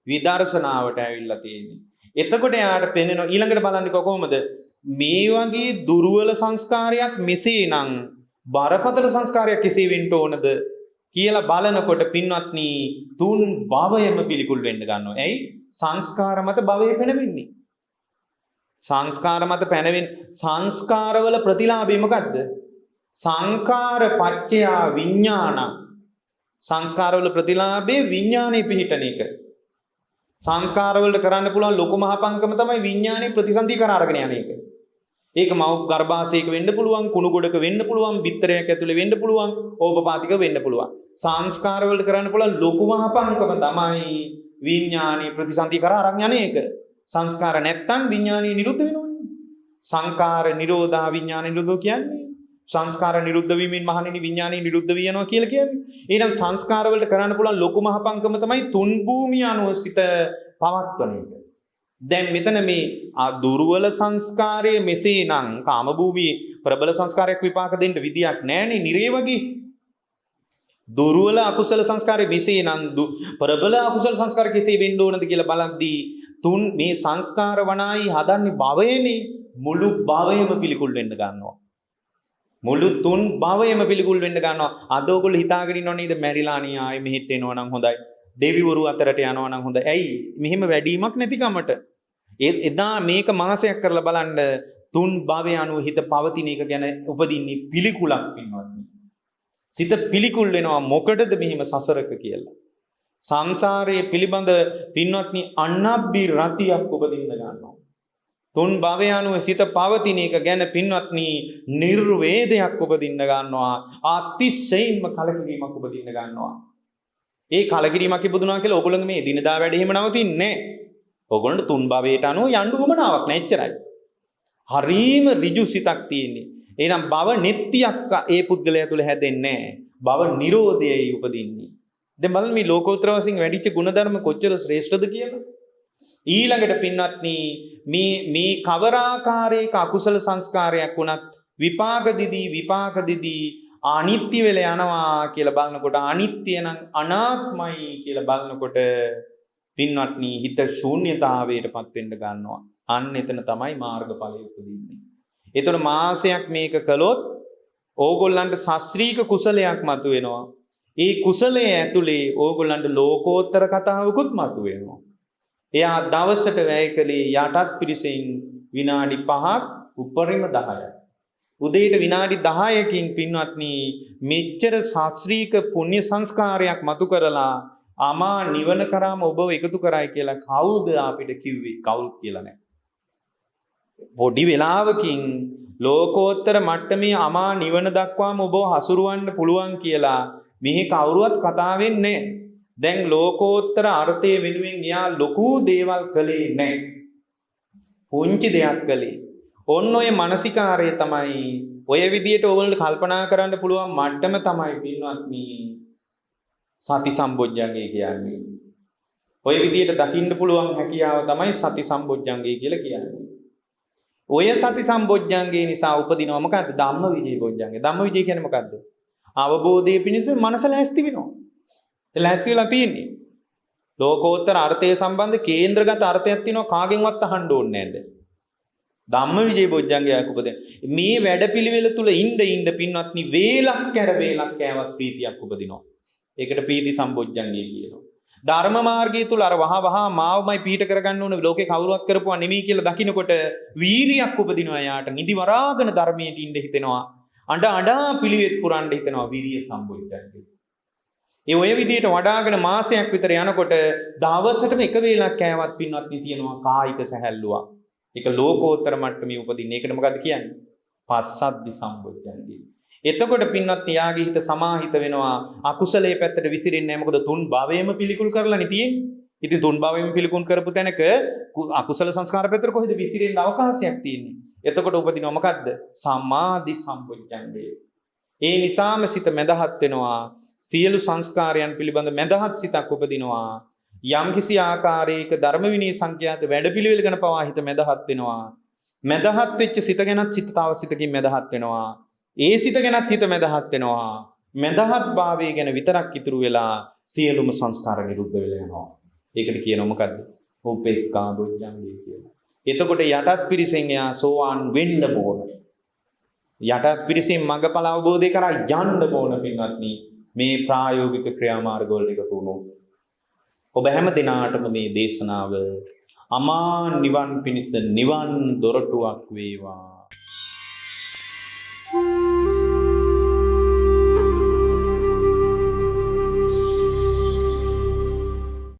විදර්ශනාවට ඇවිල්ලා තියෙන්නේ. එතකොට යාට පෙනෙන ඊළඟට බලන්නේ කොහොමද? මේ වගේ දුර්වල සංස්කාරයක් මෙසේනම් බරපතල සංස්කාරයක් කෙසේ වෙන්න ඕනද කියලා බලනකොට පින්වත්නි තුන් භවයම පිළිකුල් වෙන්න ගන්නවා. ඇයි? සංස්කාර මත භවය පැනවෙන්නේ. සංස්කාර මත පැනවෙන සංස්කාරවල ප්‍රතිලාභය මොකද්ද? සංකාර පච්චයා විඥාන. සංස්කාරවල ප්‍රතිලාභේ විඥානේ පිහිටන එක. සංස්කාරවලට කරන්න පුළුවන් ලොකුම මහපංකම තමයි විඥානේ ප්‍රතිසන්දි කර අරගෙන යන එක. ඒක මව් ගර්භාෂයක වෙන්න පුළුවන්, කුණු ගොඩක වෙන්න පුළුවන්, බිත්තරයක් ඇතුලේ වෙන්න පුළුවන්, ඕපපාතික වෙන්න පුළුවන්. සංස්කාර වලට කරන්න පුළුවන් ලොකුම අපහංකම තමයි විඥානීය ප්‍රතිසන්දි කරා අරන් යන්නේ ඒක. සංස්කාර නැත්තම් විඥානීය නිරුද්ධ වෙනවනේ. සංකාර නිරෝධා විඥාන නිරෝධෝ කියන්නේ සංස්කාර නිරුද්ධ වීමෙන් මහණෙනි විඥානීය නිරුද්ධ වියනවා කියලා කියන්නේ. එහෙනම් සංස්කාර වලට කරන්න පුළුවන් ලොකුම අපහංකම තමයි තුන් භූමිය අනුසිත පවත්වන එක. දැන් මෙතන මේ දුර්වල සංස්කාරයේ මෙසේනම් කාම භූමියේ ප්‍රබල සංස්කාරයක් විපාක දෙන්න විදියක් නැහැනේ නිරේ වගේ. දුර්වල අකුසල සංස්කාරයේ මෙසේනම් ප්‍රබල අකුසල සංස්කාර කෙසේ වෙන්න ඕනද කියලා බලද්දී තුන් මේ සංස්කාර වනායි හදන්නේ භවයනේ. මුළු භවයම පිළිකුල් වෙන්න ගන්නවා. මුළු තුන් භවයම පිළිකුල් වෙන්න ගන්නවා. අද ඔයගොල්ලෝ හිතාගෙන ඉන්නව නේද මැරිලා අනිය ආයේ මෙහෙට එනවා නම් හොඳයි. දෙවිවරු අතරට යනවා නම් හොඳයි. ඇයි? මෙහෙම වැඩිමක් නැතිකමට. එදා මේක මාසයක් කරලා බලන්න තුන් භවය අනුව හිත පවතින එක ගැන උපදින්නේ පිළිකුලක් පින්වත්නි. සිත පිළිකුල් වෙනවා මොකටද මෙහිම සසරක කියලා. සංසාරයේ පිළිබඳ පින්වත්නි අනබ්බි රතියක් උපදින්න ගන්නවා. තුන් භවය අනුව සිත පවතින එක ගැන පින්වත්නි නිර්වේදයක් උපදින්න ගන්නවා. අතිශයින්ම කලකිරීමක් උපදින්න ගන්නවා. ඒ කලකිරීමක් ඉපදුනා කියලා ඕගොල්ලෝ මේ දිනදා වැඩ එහෙම නවතින්නේ නැහැ. ඕගොල්ලන්ට තුන් භවයට අනුව යන්න උවමනාවක් නැහැ එච්චරයි. හරීම ඍජු සිතක් තියෙන්නේ. එහෙනම් භව නිට්ටියක් ඒ පුද්ගලයා තුළ හැදෙන්නේ නැහැ. භව නිරෝධයයි උපදින්නේ. දැන් බලන්න මේ ලෝකෝත්තර වශයෙන් වැඩිච්ච ගුණධර්ම කොච්චර ශ්‍රේෂ්ඨද කියලා. ඊළඟට පින්වත්නි මේ කවර ආකාරයක අකුසල සංස්කාරයක් වුණත් විපාක දිදී අනිත්‍ය වෙලා යනවා කියලා බලනකොට අනිත්‍ය නම් අනාත්මයි කියලා බලනකොට පින්වත්නි හිත ශූන්‍යතාවයටපත් වෙන්න ගන්නවා. අන්න එතන තමයි මාර්ගඵලය උපදින්නේ. ඒතර මාසයක් මේක කළොත් ඕගොල්ලන්ට ශාස්ත්‍රීය කුසලයක් මතුවෙනවා. ඒ කුසලයේ ඇතුලේ ඕගොල්ලන්ට ලෝකෝත්තර කතාවකුත් මතුවෙනවා. එයා දවසට වැය කළේ යටත් පිරිසෙන් විනාඩි 5ක් උපරිම 10ක්. උදේට විනාඩි 10කින් පින්වත්නි මෙච්චර ශාස්ත්‍රීය පුණ්‍ය සංස්කාරයක් මතු කරලා අමා නිවන කරාම ඔබව එකතු කරයි කියලා කවුද අපිට කිව්වේ? කවුරුත් කියලා නැහැ. පොඩි වෙලාවකින් ලෝකෝත්තර මට්ටමේ අමා නිවන දක්වාම ඔබව හසුරවන්න පුළුවන් කියලා මෙහි කවුරුවත් කතා වෙන්නේ නැහැ. දැන් ලෝකෝත්තර අර්ථය වෙනුවෙන් යා ලොකු දේවල් කළේ නැහැ. පුංචි දෙයක් කළේ. ඔන්න ඔය මානසිකාරය තමයි ඔය විදියට ඕගොල්ලෝ කල්පනා කරන්න පුළුවන් මට්ටම තමයි පින්වත්නි සති සම්බොජ්ජංගය කියන්නේ. ඔය විදියට දකින්න පුළුවන් හැකියාව තමයි සති සම්බොජ්ජංගය කියලා කියන්නේ. ඔය සති සම්බොජ්ජංගේ නිසා උපදිනව මොකද්ද? ධම්මවිජය බොජ්ජංගය. ධම්මවිජය කියන්නේ මොකද්ද? අවබෝධයේ පිණිස මනස ලෑස්ති වෙනවා. ඒ ලෑස්ති වෙලා තියෙන්නේ. ලෝකෝත්තර අර්ථය සම්බන්ධ කේන්ද්‍රගත අර්ථයක් තියෙනවා කාගෙන්වත් අහන්න ඕනේ නැහැ. ධම්මවිජය බොජ්ජංගයක් උපදින. මේ වැඩපිළිවෙල තුල ඉන්න පින්වත්නි වේලක් කෑවත් ප්‍රීතියක් උපදිනවා. ඒකට ප්‍රීති සම්බොජ්ජංගය කියනවා. ධර්ම මාර්ගය තුල අර වහ මාවමයි පීඨ කරගන්න ඕන ලෝකේ කවුරුවක් කරපුවා නෙමෙයි කියලා දකින්නකොට වීරියක් උපදිනවා යාට. නිදි වරාගෙන ධර්මයට ඉන්න හිතෙනවා. අඬා පිළිවෙත් පුරන්න හිතෙනවා වීරිය සම්බොජ්ජංගය. ඒ ඔය විදිහට වඩාගෙන මාසයක් විතර යනකොට දවසටම එක වේලක් කෑවත් පින්වත්නි තියෙනවා කායික සැහැල්ලුවක්. ඒක ලෝකෝත්තර මට්ටමේ උපදින්නේ. ඒකට මොකද්ද කියන්නේ? පස්සද්ධි සම්බොජ්ජංගය. එතකොට පින්වත් යාගේ හිත සමාහිත වෙනවා අකුසලයේ පැත්තට විසිරෙන්නේ නැහැ. මොකද තුන් භවයේම පිළිකුල් කරලානේ තියෙන්නේ. ඉතින් තුන් භවයේම පිළිකුල් කරපු තැනක අකුසල සංස්කාර පැත්තට කොහෙද විසිරෙන්න අවකාශයක් තියෙන්නේ? එතකොට උපදිනවා මොකද්ද? සමාධි සම්බොජ්ජංගය. ඒ නිසාම සිත මැදහත් වෙනවා. සියලු සංස්කාරයන් පිළිබඳ මැදහත් සිතක් උපදිනවා. යම්කිසි ආකාරයක ධර්ම විනී සංඛ්‍යාත වැඩපිළිවෙල ගැන පවා හිත මැදහත් වෙනවා. මැදහත් වෙච්ච සිත ගැනත් සිත තව සිතකින් මැදහත් වෙනවා. ඒ සිත ගැනත් හිත මැදහත් වෙනවා. මැදහත් භාවය ගැන විතරක් ඉතුරු වෙලා සියලුම සංස්කාර නිරුද්ධ වෙලා යනවා. ඒකට කියනවා මොකද්ද? උපේක්ඛා බොජ්ජංගය කියලා. එතකොට යටත් පිරිසෙන් එයා සෝවාන් වෙන්න ඕන. යටත් පිරිසෙන් මඟඵල අවබෝධය කරා යන්න ඕන පින්වත්නි. මේ ප්‍රායෝගික ක්‍රියාමාර්ගවලට එකතු වුණොත් ඔබ හැම දිනාටම මේ දේශනාව අමා නිවන් පිණිස නිවන් දොරටුවක් වේවා.